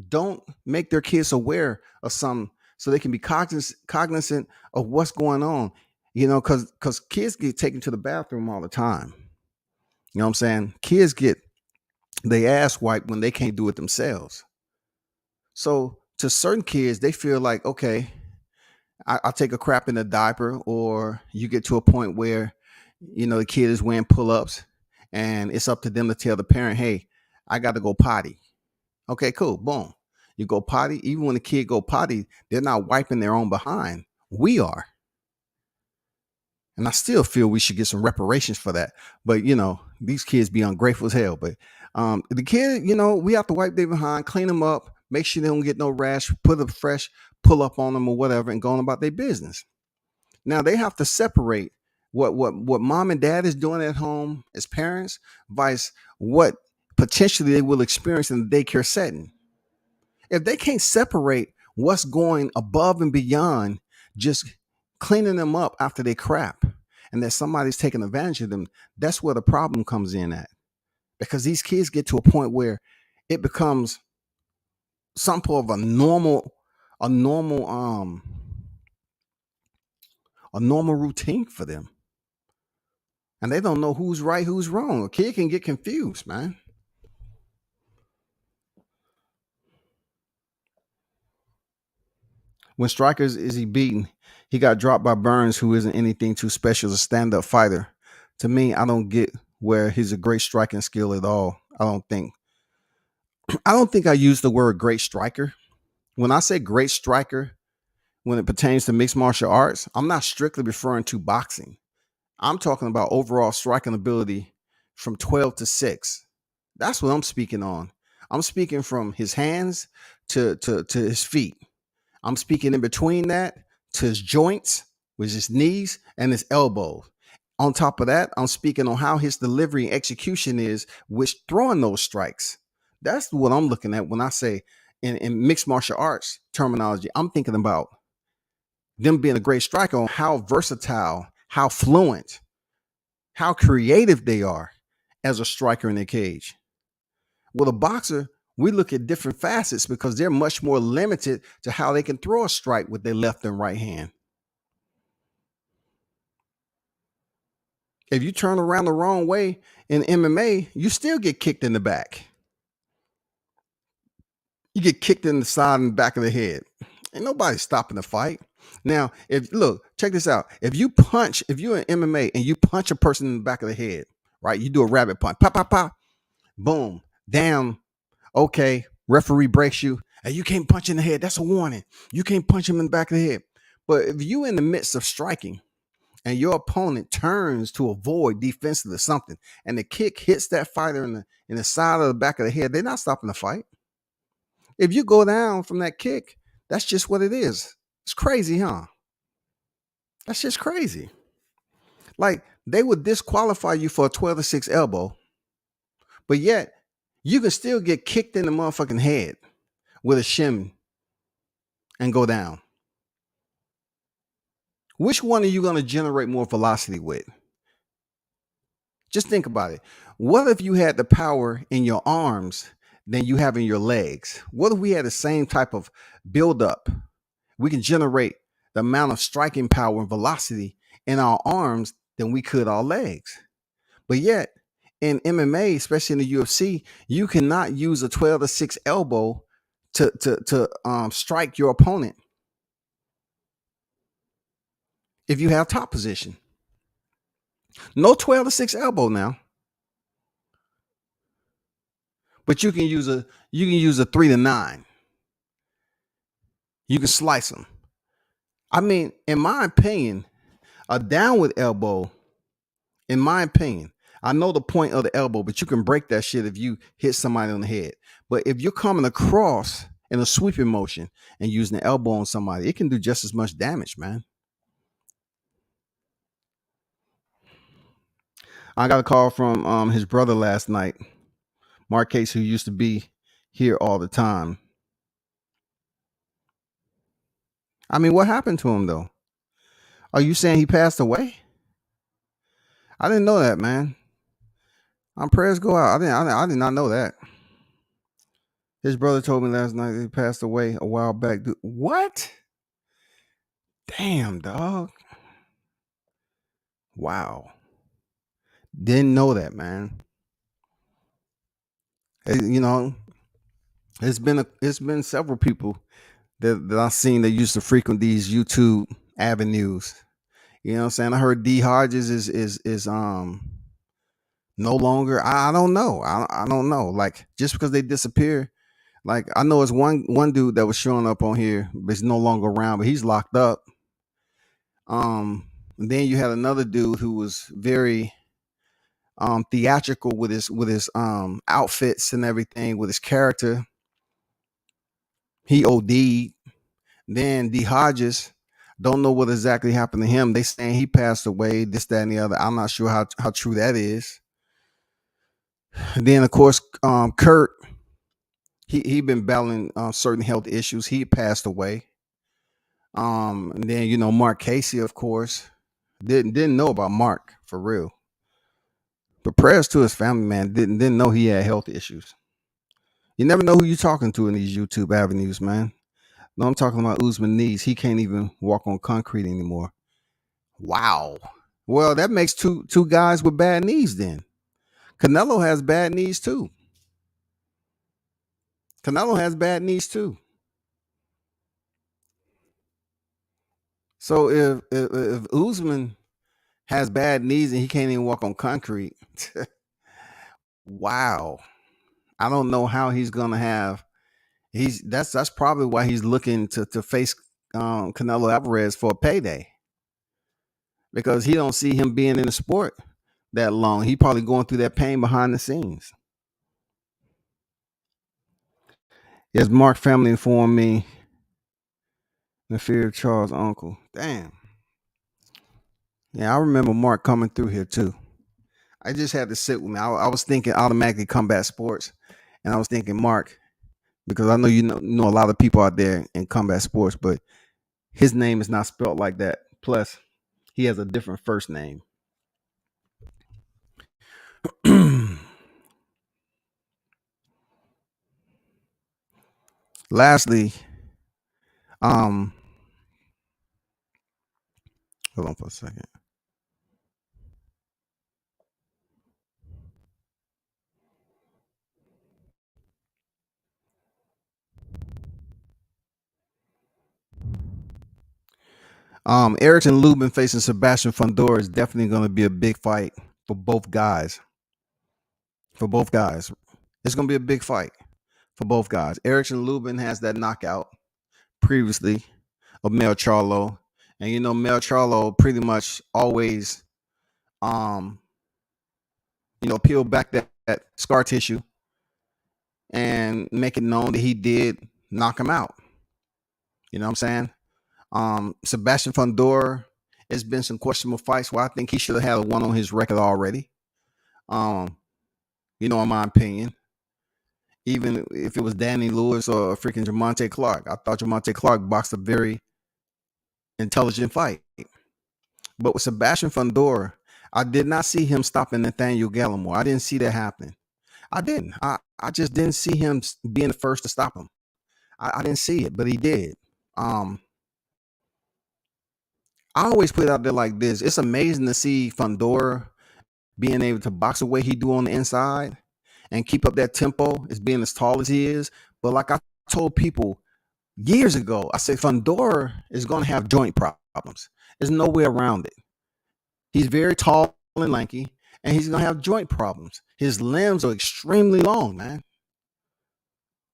don't make their kids aware of some so they can be cognizant of what's going on, because kids get taken to the bathroom all the time. You know what I'm saying? Kids get they ass wiped when they can't do it themselves. So to certain kids, they feel like, okay, I'll take a crap in a diaper, or you get to a point where, the kid is wearing pull-ups and it's up to them to tell the parent, hey, I got to go potty. Okay, cool. Boom. You go potty. Even when the kid go potty, they're not wiping their own behind. We are. And I still feel we should get some reparations for that. But, these kids be ungrateful as hell. But the kid, we have to wipe their behind, clean them up, make sure they don't get no rash, put a fresh pull up on them or whatever, and go on about their business. Now they have to separate what mom and dad is doing at home as parents, vice what potentially they will experience in the daycare setting. If they can't separate what's going above and beyond just cleaning them up after they crap, and that somebody's taking advantage of them, that's where the problem comes in at. Because these kids get to a point where it becomes something of a normal, a normal routine for them. And they don't know who's right, who's wrong. A kid can get confused, man. When Strikers is he beaten, he got dropped by Burns, who isn't anything too special as a stand-up fighter. To me, I don't get where he's a great striking skill at all. I don't think. I don't think I use the word great striker. When I say great striker, when it pertains to mixed martial arts, I'm not strictly referring to boxing. I'm talking about overall striking ability from 12 to 6. That's what I'm speaking on. I'm speaking from his hands to his feet. I'm speaking in between that to his joints, with his knees and his elbows. On top of that, I'm speaking on how his delivery and execution is, which throwing those strikes. That's what I'm looking at when I say in mixed martial arts terminology. I'm thinking about them being a great striker on how versatile, how fluent, how creative they are as a striker in the cage. With a boxer, we look at different facets because they're much more limited to how they can throw a strike with their left and right hand. If you turn around the wrong way in MMA, you still get kicked in the back. You get kicked in the side and back of the head. Ain't nobody stopping the fight. Now, if look, check this out. If you're in MMA and you punch a person in the back of the head, right? You do a rabbit punch, pop, pop, pop, boom, down. Okay, referee breaks you, and you can't punch in the head. That's a warning. You can't punch him in the back of the head. But if you in the midst of striking and your opponent turns to avoid defensively something, and the kick hits that fighter in the side of the back of the head, they're not stopping the fight. If you go down from that kick, that's just what it is. It's crazy, huh? That's just crazy. Like they would disqualify you for a 12 to 6 elbow, but yet you can still get kicked in the motherfucking head with a shim and go down. Which one are you going to generate more velocity with? Just think about it. What if you had the power in your arms than you have in your legs? What if we had the same type of buildup? We can generate the amount of striking power and velocity in our arms than we could our legs. But yet, in MMA, especially in the UFC, you cannot use a 12 to 6 elbow to strike your opponent if you have top position. No 12 to 6 elbow now. But you can use a 3 to 9. You can slice them. I mean, in my opinion, a downward elbow, in my opinion, I know the point of the elbow, but you can break that shit if you hit somebody on the head. But if you're coming across in a sweeping motion and using the elbow on somebody, it can do just as much damage, man. I got a call from his brother last night, Marquez, who used to be here all the time. I mean, what happened to him though? Are you saying he passed away? I didn't know that, man. Prayers go out. I did not know that. His brother told me last night that he passed away a while back. What? Damn, dog. Wow. Didn't know that, man. You know, it's been several people that I've seen that used to frequent these YouTube avenues. You know what I'm saying? I heard D Hodges is no longer. I don't know. I don't know. Like just because they disappear, like I know it's one dude that was showing up on here, but he's no longer around, but he's locked up. And then you had another dude who was very theatrical with his outfits and everything, with his character. He OD'd. Then D Hodges, don't know what exactly happened to him. They saying he passed away, this, that, and the other. I'm not sure how true that is. And then of course, Kurt He been battling certain health issues. He passed away. And then Mark Casey, of course, didn't know about Mark for real. But prayers to his family, man. Didn't know he had health issues. You never know who you're talking to in these YouTube avenues, man. No, I'm talking about Usman knees. He can't even walk on concrete anymore. Wow. Well, that makes two guys with bad knees then. Canelo has bad knees too. Canelo has bad knees too. So if Usman has bad knees and he can't even walk on concrete, wow. I don't know how he's gonna have. That's probably why he's looking to face Canelo Alvarez for a payday, because he don't see him being in the sport that long. He probably going through that pain behind the scenes. Yes, Mark family informed me the fear of Charles' uncle. Damn. Yeah, I remember Mark coming through here too. I just had to sit with me. I was thinking automatically combat sports, and I was thinking Mark, because I know you know a lot of people out there in combat sports, but his name is not spelled like that. Plus, he has a different first name. Lastly, um, hold on for a second. Erickson Lubin facing Sebastian Fundora is definitely going to be a big fight for both guys. For both guys, it's going to be a big fight for both guys. Erickson Lubin has that knockout previously of Mel Charlo, and Mel Charlo pretty much always, um, peel back that scar tissue and make it known that he did knock him out. You know what I'm saying? Sebastian Fundora, it's been some questionable fights where I think he should have had a one on his record already. Um, in my opinion, even if it was Danny Lewis or freaking Jamonte Clark, I thought Jamonte Clark boxed a very intelligent fight. But with Sebastian Fundora, I did not see him stopping Nathaniel Gallimore. I didn't see that happen. I didn't. I just didn't see him being the first to stop him. I didn't see it, but he did. Um, I always put it out there like this. It's amazing to see Fundora being able to box the way he do on the inside and keep up that tempo as being as tall as he is. But like I told people years ago, I said Fundora is going to have joint problems. There's no way around it. He's very tall and lanky, and he's going to have joint problems. His limbs are extremely long, man.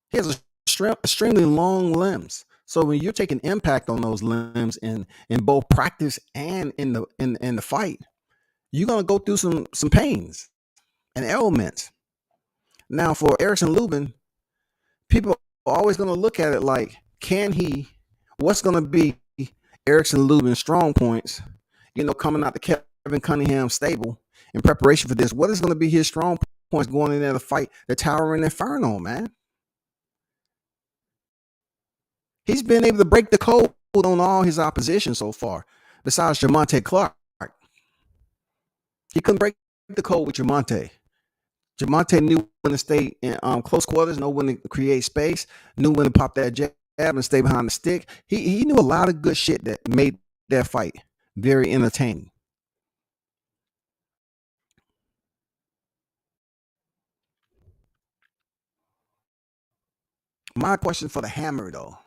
He has extremely long limbs. So when you're taking impact on those limbs in both practice and in the fight, you're gonna go through some pains and ailments. Now for Erickson Lubin, people are always gonna look at it like, what's gonna be Erickson Lubin's strong points, coming out the Kevin Cunningham stable in preparation for this. What is gonna be his strong points going in there to fight the Towering Inferno, man? He's been able to break the code on all his opposition so far, besides Jamonte Clark. He couldn't break the code with Jamonte. Jamonte knew when to stay in close quarters, know when to create space, knew when to pop that jab and stay behind the stick. He knew a lot of good shit that made that fight very entertaining. My question for the Hammer, though,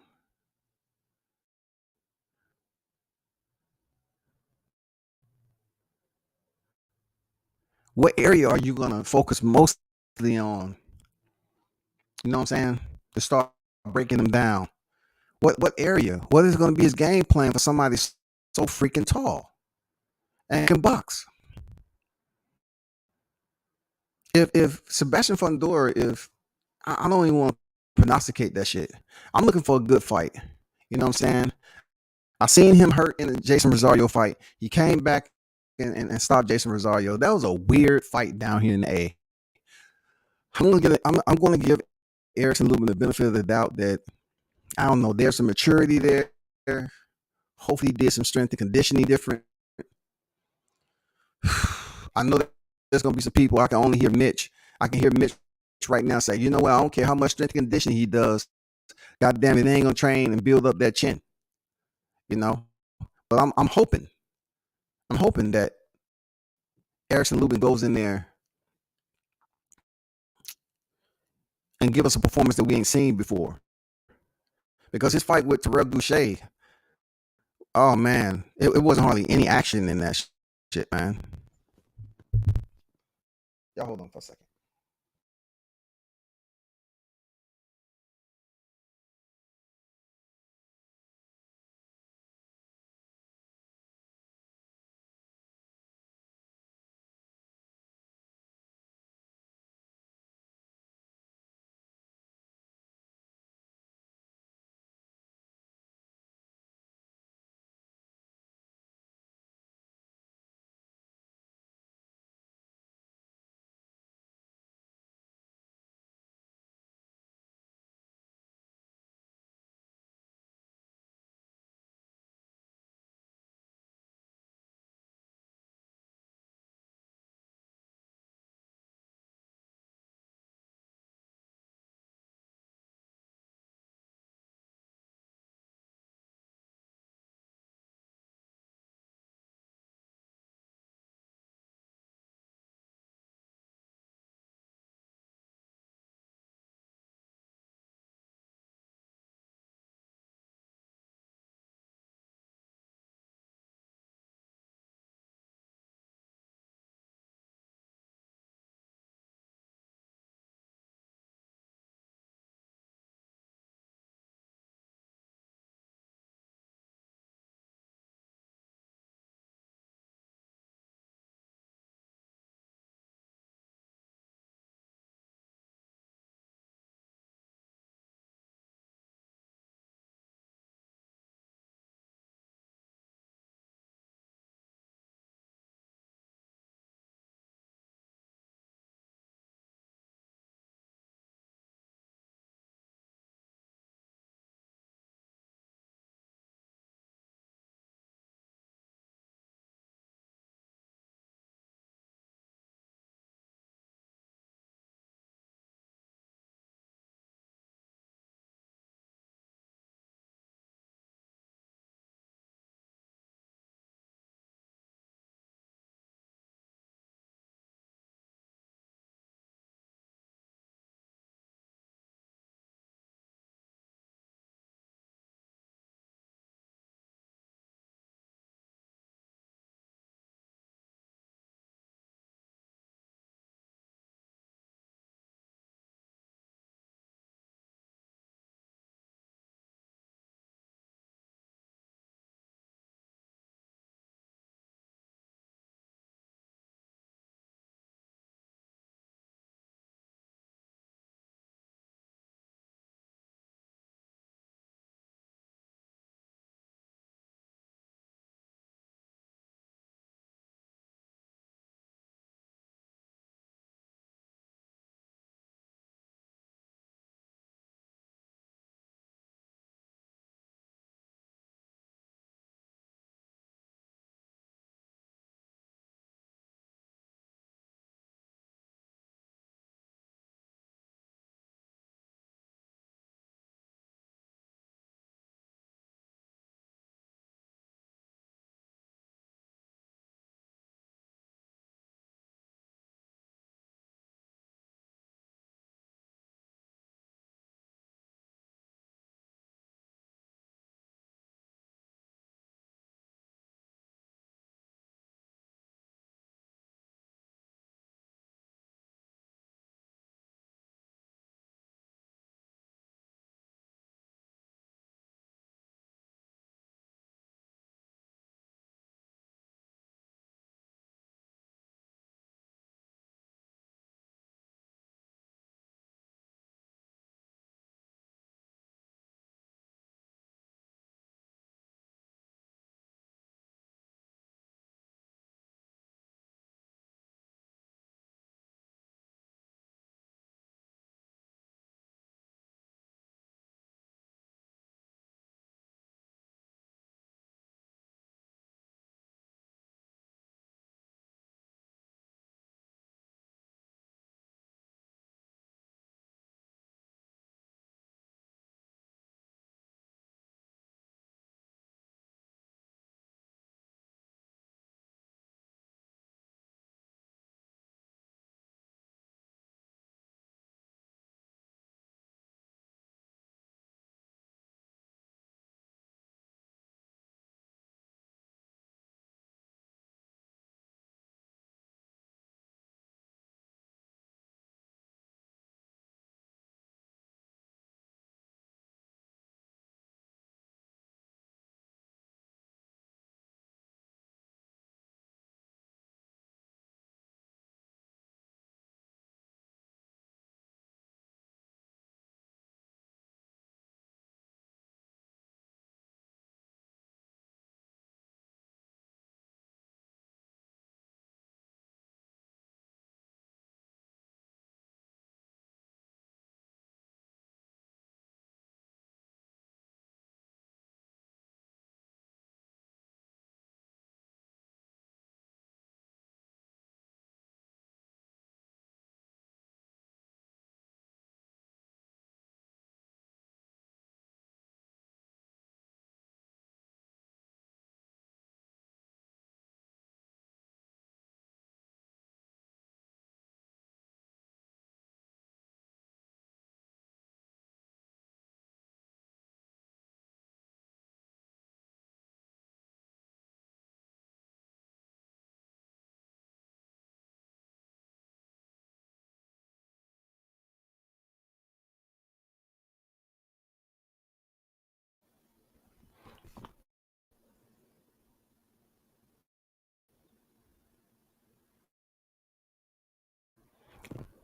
what area are you going to focus mostly on? You know what I'm saying? To start breaking them down. What area? What is going to be his game plan for somebody so freaking tall and can box? If Sebastian Fundora, if I don't even want to prognosticate that shit. I'm looking for a good fight. You know what I'm saying? I seen him hurt in the Jason Rosario fight. He came back and stopped Jason Rosario. That was a weird fight down here in the A. I'm gonna give Erickson Lubin the benefit of the doubt that, I don't know, there's some maturity there. Hopefully he did some strength and conditioning different. I know that there's going to be some people. I can only hear Mitch. I can hear Mitch right now say, you know what, I don't care how much strength and conditioning he does. God damn it, they ain't going to train and build up that chin. You know? But I'm hoping. I'm hoping that Erickson Lubin goes in there and give us a performance that we ain't seen before. Because his fight with Terrell Boucher, oh man, it wasn't hardly any action in that shit, man. Y'all hold on for a second.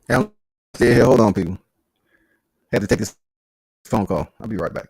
Hey, I'm still here. Hold on, people. Had to take this phone call. I'll be right back.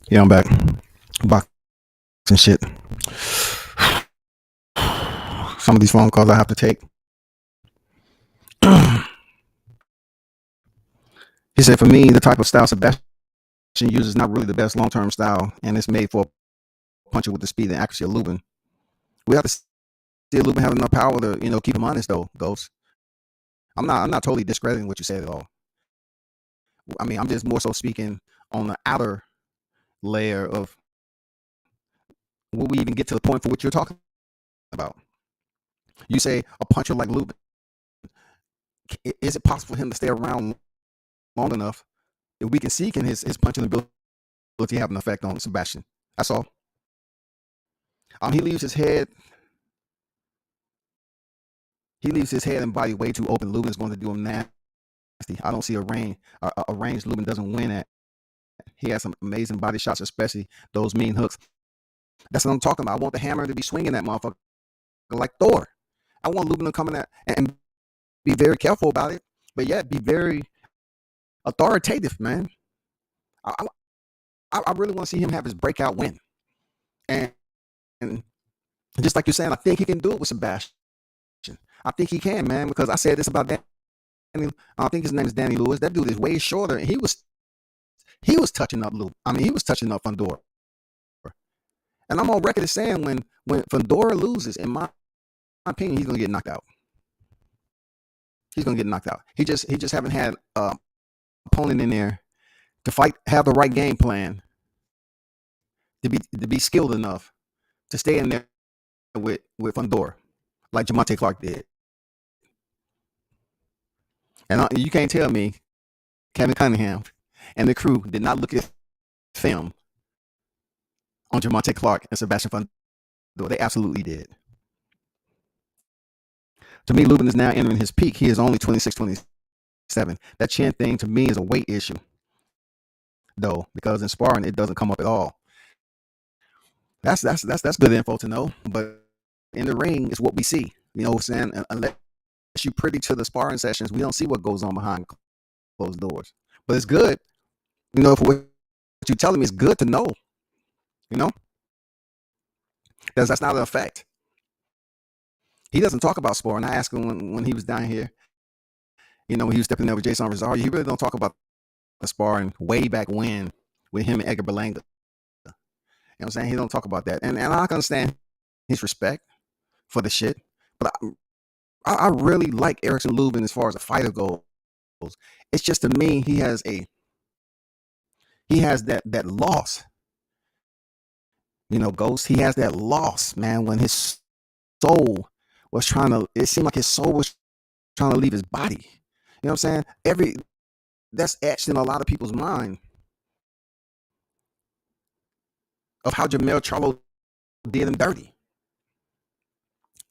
Yeah, I'm back. Boxing shit. Some of these phone calls I have to take. He said, for me, the type of style Sebastian uses is not really the best long-term style, and it's made for a puncher with the speed and accuracy of Lubin. We have to see Lubin have enough power to, keep him honest, though, Ghost. I'm not totally discrediting what you said at all. I mean, I'm just more so speaking on the outer layer of will we even get to the point for what you're talking about. You say a puncher like Lubin, is it possible for him to stay around long enough that we can see can his punching ability have an effect on Sebastian? That's all. He leaves his head. He leaves his head and body way too open. Lubin is going to do him nasty. I don't see a range Lubin doesn't win at. He has some amazing body shots, especially those mean hooks. That's what I'm talking about. I want the hammer to be swinging that motherfucker like Thor. I want Lubin to come in there and be very careful about it, but yet be very authoritative, man. I, I really want to see him have his breakout win. And just like you're saying, I think he can do it with Sebastian. I think he can, man, because I said this about Danny. I think his name is Danny Lewis. That dude is way shorter, and he was touching up Luke. I mean, he was touching up Fundora. And I'm on record as saying when Fundora loses, in my opinion, he's gonna get knocked out. He's gonna get knocked out. He just haven't had opponent in there to fight, have the right game plan to be skilled enough to stay in there with Fundora, like Jamonte Clark did. And you can't tell me Kevin Cunningham and the crew did not look at film on Jamonte Clark and Sebastian Fundora. They absolutely did. To me, Lubin is now entering his peak. He is only 26, 27. That chin thing to me is a weight issue, though, because in sparring, it doesn't come up at all. That's good info to know. But in the ring is what we see. You know what I'm saying? Unless you privy to the sparring sessions, we don't see what goes on behind closed doors. But it's good, you know, for what you're telling me is good to know, you know, because that's not an effect. He doesn't talk about sparring. I asked him when he was down here, you know, when he was stepping there with Jason Rosario, he really don't talk about the sparring way back when with him and Edgar Berlanga. You know what I'm saying? He don't talk about that. And I can understand his respect for the shit. But I really like Erickson Lubin as far as a fighter goes. It's just to me, he has that loss. You know, Ghost, he has that loss, man, when his soul was trying to, it seemed like his soul was trying to leave his body. You know what I'm saying? That's etched in a lot of people's mind of how Jamel Charlo did him dirty.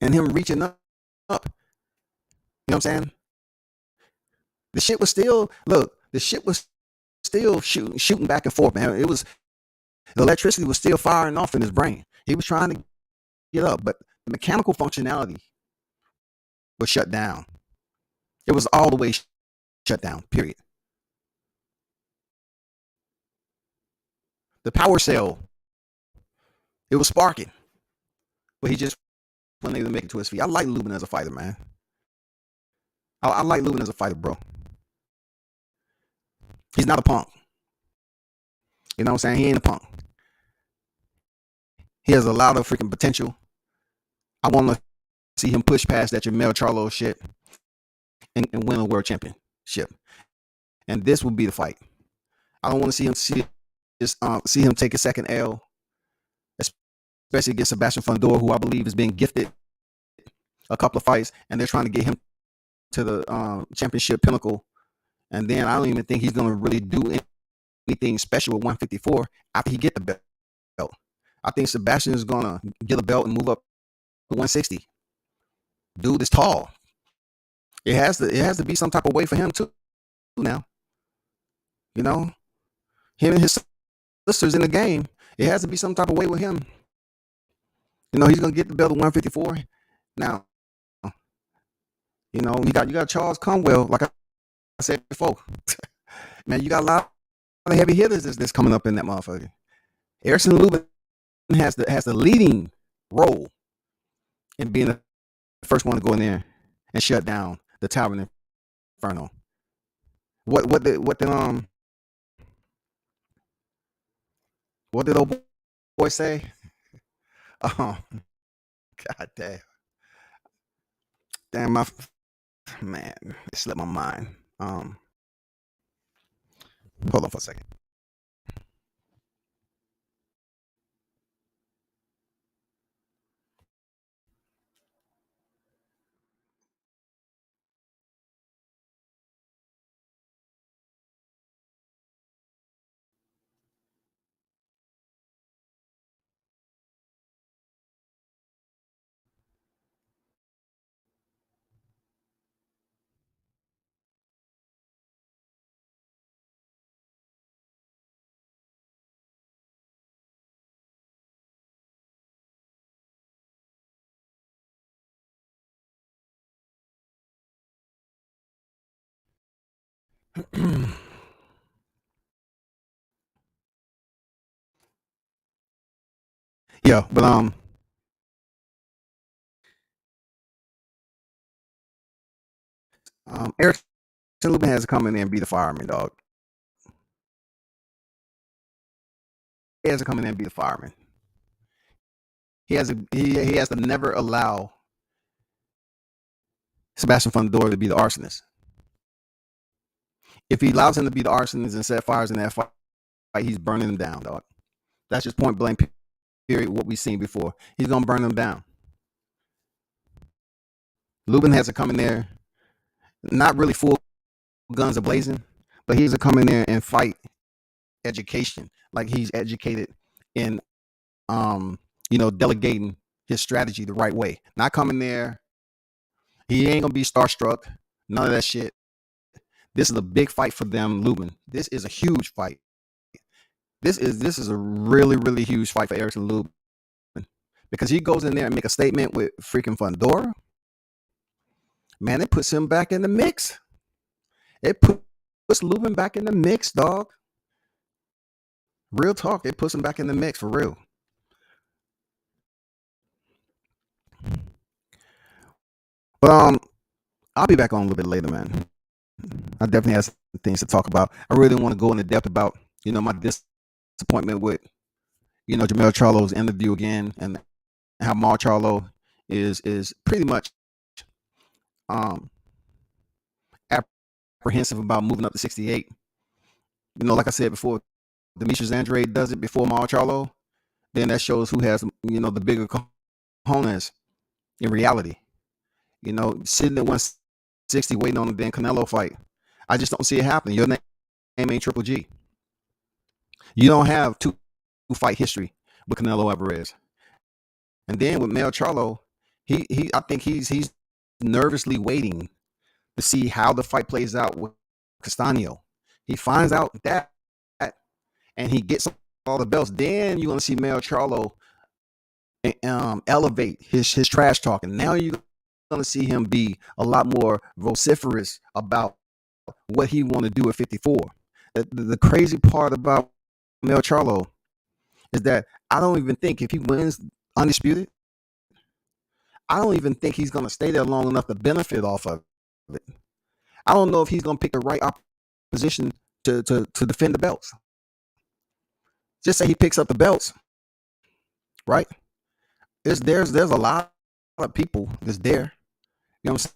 And him reaching up. You know what I'm saying? The shit was still, look, the shit was still shooting back and forth, man. It was, the electricity was still firing off in his brain. He was trying to get up, but the mechanical functionality was shut down. It was all the way shut down, period. The power cell, it was sparking, but he just wasn't able to make it to his feet. I like Lubin as a fighter, man. I like Lubin as a fighter, bro. He's not a punk. You know what I'm saying? He ain't a punk. He has a lot of freaking potential. I want to see him push past that Jamel Charlo shit and win a world championship. And this will be the fight. I don't want to see him take a second L, especially against Sebastian Fundora, who I believe is being gifted a couple of fights, and they're trying to get him to the championship pinnacle. And then I don't even think he's going to really do anything special with 154 after he get the belt. I think Sebastian is going to get a belt and move up to 160. Dude is tall. It has to be some type of way for him too now. You know, him and his sisters in the game. It has to be some type of way with him. You know, he's gonna get the belt at 154. Now, you know, you got Charles Conwell, like I said before. Man, you got a lot of heavy hitters that's coming up in that motherfucker. Erickson Lubin has the leading role in being the first one to go in there and shut down the Tavern Inferno. What did old boy say? Oh, god damn, my man, it slipped my mind. Hold on for a second. Yeah, but Eric Lubin has to come in there and be the fireman, dog. He has to come in there and be the fireman. He has to never allow Sebastian Fundora to be the arsonist. If he allows him to be the arsonist and set fires in that fight, he's burning them down, dog. That's just point blank period. What we've seen before, he's gonna burn them down. Lubin has to come in there, not really full guns a blazing, but he's to come in there and fight education, like he's educated in, delegating his strategy the right way. Not coming there, he ain't gonna be starstruck. None of that shit. This is a big fight for them, Lubin. This is a huge fight. This is a really, really huge fight for Erickson Lubin. because he goes in there and make a statement with freaking Fundora. Man, it puts him back in the mix. It puts Lubin back in the mix, dog. Real talk, it puts him back in the mix for real. But I'll be back on a little bit later, man. I definitely have some things to talk about. I really want to go into depth about, my disappointment with, Jamel Charlo's interview again, and how Mar Charlo is pretty much um apprehensive about moving up to 68. Like I said before, Demetrius Andrade does it before Mar Charlo, then that shows who has, the bigger cojones in reality. Sitting at 160 waiting on the damn Canelo fight. I just don't see it happening. Your name ain't Triple G. You don't have two fight history with Canelo Alvarez. And then with Mel Charlo, I think he's nervously waiting to see how the fight plays out with Castaño. He finds out that and he gets all the belts. Then you're gonna see Mel Charlo elevate his trash talking. Now you're gonna see him be a lot more vociferous about what he want to do at 54. The crazy part about Mel Charlo is that I don't even think if he wins undisputed, I don't even think he's gonna stay there long enough to benefit off of it. I don't know if he's gonna pick the right opposition to defend the belts. Just say he picks up the belts, right? There's a lot of people that's there. You know what I'm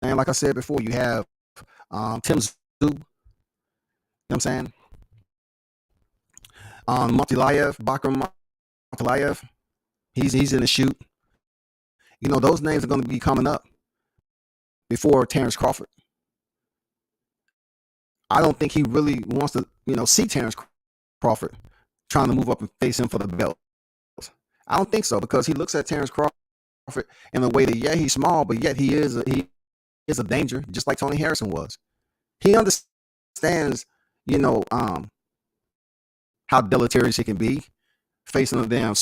saying? Like I said before, you have Tim Tszyu. You know what I'm saying? Bakram Montelayev. He's in the shoot. Those names are going to be coming up before Terrence Crawford. I don't think he really wants to, see Terrence Crawford trying to move up and face him for the belt. I don't think so, because he looks at Terrence Crawford in a way that, yeah, he's small, but yet he is a danger, just like Tony Harrison was. He understands, how deleterious he can be facing a damn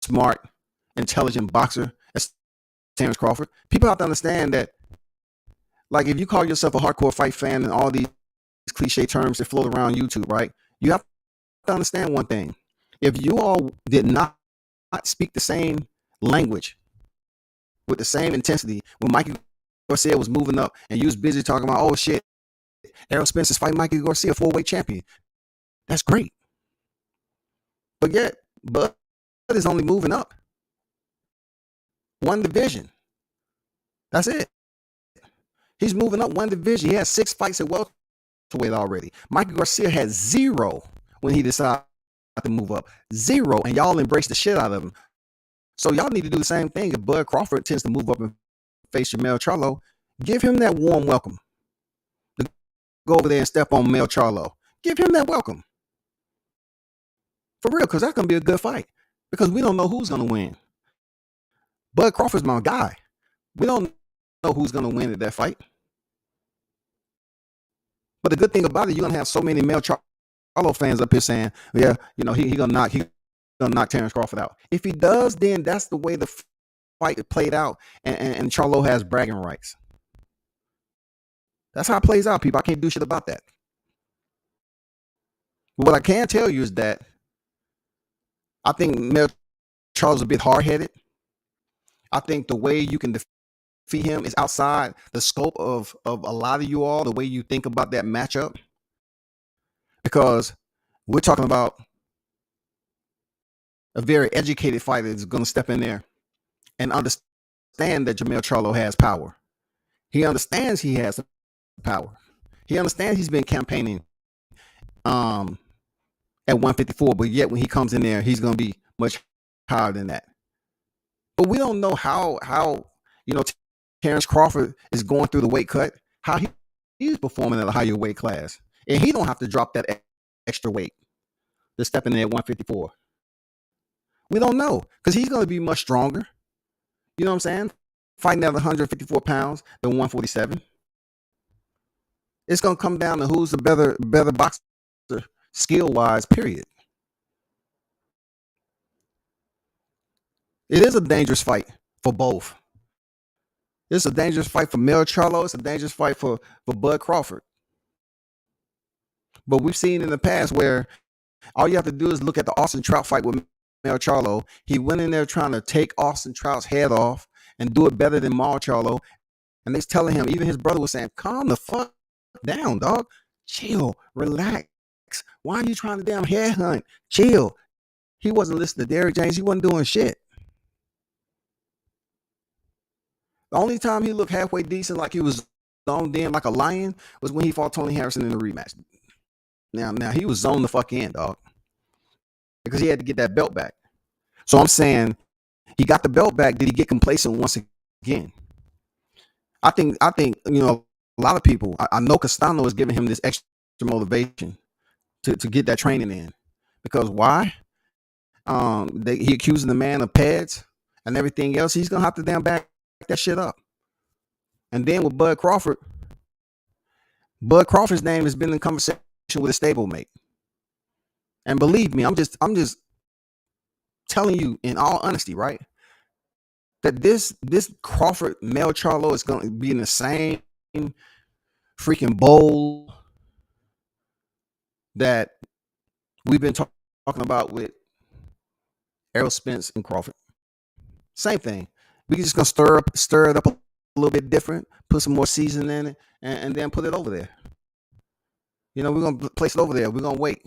smart, intelligent boxer as Terrence Crawford. People have to understand that, like, if you call yourself a hardcore fight fan and all these cliche terms that float around YouTube, right? You have to understand one thing. If you all did not speak the same language with the same intensity when Mikey Garcia was moving up, and you was busy talking about, oh shit, Errol Spence's fighting Mikey Garcia, 4-weight champion. That's great. But yet, Bud is only moving up one division. That's it. He's moving up one division. He has 6 fights at welterweight already. Mikey Garcia had 0 when he decided to move up. 0, and y'all embrace the shit out of him. So y'all need to do the same thing. If Bud Crawford tends to move up and face Jamel Charlo, give him that warm welcome. Go over there and step on Mel Charlo. Give him that welcome. For real, because that's going to be a good fight. Because we don't know who's going to win. Bud Crawford's my guy. We don't know who's going to win at that fight. But the good thing about it, you're going to have so many Mel Charlo fans up here saying, yeah, he going to knock Terrence Crawford out. If he does, then that's the way the fight played out. And Charlo has bragging rights. That's how it plays out, people. I can't do shit about that. But what I can tell you is that I think Mel Charlo's a bit hard-headed. I think the way you can defeat him is outside the scope of a lot of you all, the way you think about that matchup. Because we're talking about a very educated fighter that's going to step in there and understand that Jamel Charlo has power. He understands he has power. He understands he's been campaigning at 154, but yet when he comes in there, he's going to be much higher than that. But we don't know how Terrence Crawford is going through the weight cut, how he's performing at a higher weight class. And he don't have to drop that extra weight to step in there at 154. We don't know, because he's going to be much stronger. You know what I'm saying? Fighting at 154 pounds than 147. It's going to come down to who's the better boxer skill-wise, period. It is a dangerous fight for both. It's a dangerous fight for Mel Charlo. It's a dangerous fight for Bud Crawford. But we've seen in the past where all you have to do is look at the Austin Trout fight with Mel Charlo. He went in there trying to take Austin Trout's head off and do it better than Mel Charlo. And they're telling him, even his brother was saying, calm the fuck down, dog. Chill, relax. Why are you trying to damn headhunt? Chill. He wasn't listening to Derrick James. He wasn't doing shit. The only time he looked halfway decent, like he was zoned in like a lion, was when he fought Tony Harrison in the rematch. Now he was zoned the fuck in, dog, because he had to get that belt back. So I'm saying he got the belt back. Did he get complacent once again? I think a lot of people. I know Castano is giving him this extra motivation to get that training in, because why? He accusing the man of pads and everything else. He's gonna have to damn back that shit up. And then with Bud Crawford's name has been in conversation with a stablemate. And believe me, I'm just telling you in all honesty, right? That this Crawford Mel Charlo is going to be in the same freaking bowl that we've been talking about with Errol Spence and Crawford. Same thing. We just gonna stir it up a little bit different, put some more seasoning in it, and then put it over there. We're gonna place it over there. We're gonna wait.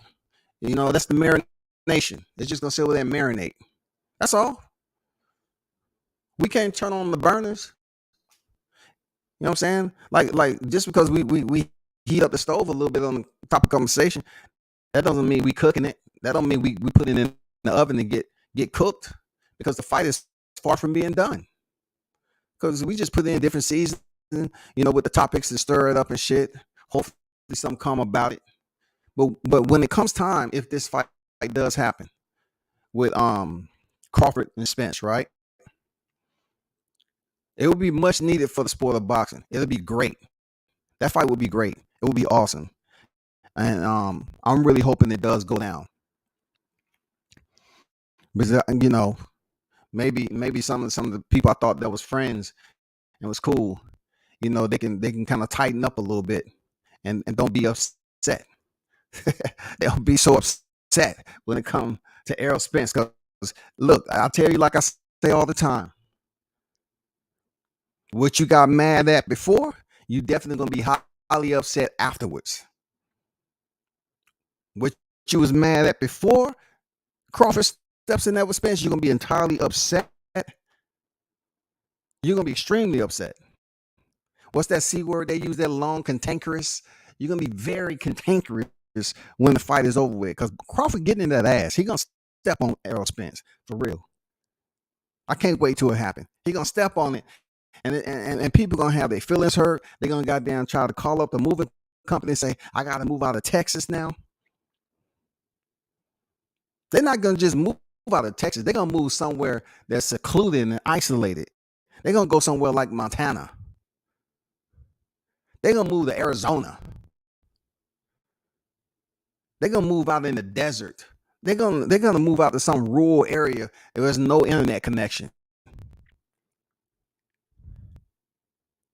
That's the marination. It's just gonna sit over there and marinate. That's all. We can't turn on the burners. You know what I'm saying? Like just because we heat up the stove a little bit on the topic of conversation, that doesn't mean we cooking it. That don't mean we put it in the oven to get cooked, because the fight is far from being done. Because we just put in different seasons, with the topics to stir it up and shit. Hopefully something come about it. But when it comes time, if this fight does happen with Crawford and Spence, right? It would be much needed for the sport of boxing. It'll be great. That fight would be great. It would be awesome. And I'm really hoping it does go down. Because maybe some of the people I thought that was friends and was cool, they can kind of tighten up a little bit and don't be upset. They'll be so upset when it comes to Errol Spence. Because look, I'll tell you, like I say all the time, what you got mad at before, you definitely gonna be highly upset afterwards. What you was mad at before Crawford steps in there with Spence, you're gonna be entirely upset. You're gonna be extremely upset. What's that C word they use? That long, cantankerous. You're gonna be very cantankerous when the fight is over with, because Crawford getting in that ass. He gonna step on Errol Spence for real. I can't wait till it happens. He gonna step on it, and people gonna have their feelings hurt. They're gonna goddamn try to call up the moving company and say, I gotta move out of Texas now. They're not gonna just move out of Texas. They're gonna move somewhere that's secluded and isolated. They're gonna go somewhere like Montana. They're gonna move to Arizona. They're gonna move out in the desert. They're gonna move out to some rural area where there's no internet connection.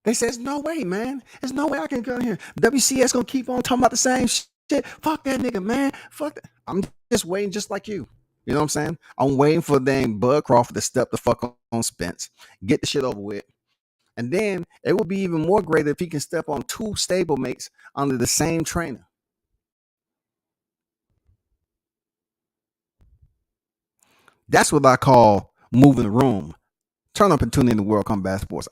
They says, no way, man. There's no way I can come here. WCS gonna keep on talking about the same shit. Fuck that nigga, man. Fuck that. I'm just waiting, just like you. You know what I'm saying? I'm waiting for dang Bud Crawford to step the fuck on Spence, get the shit over with. And then it would be even more great if he can step on two stablemates under the same trainer. That's what I call moving the room. Turn up and tune in to World Combat Sports.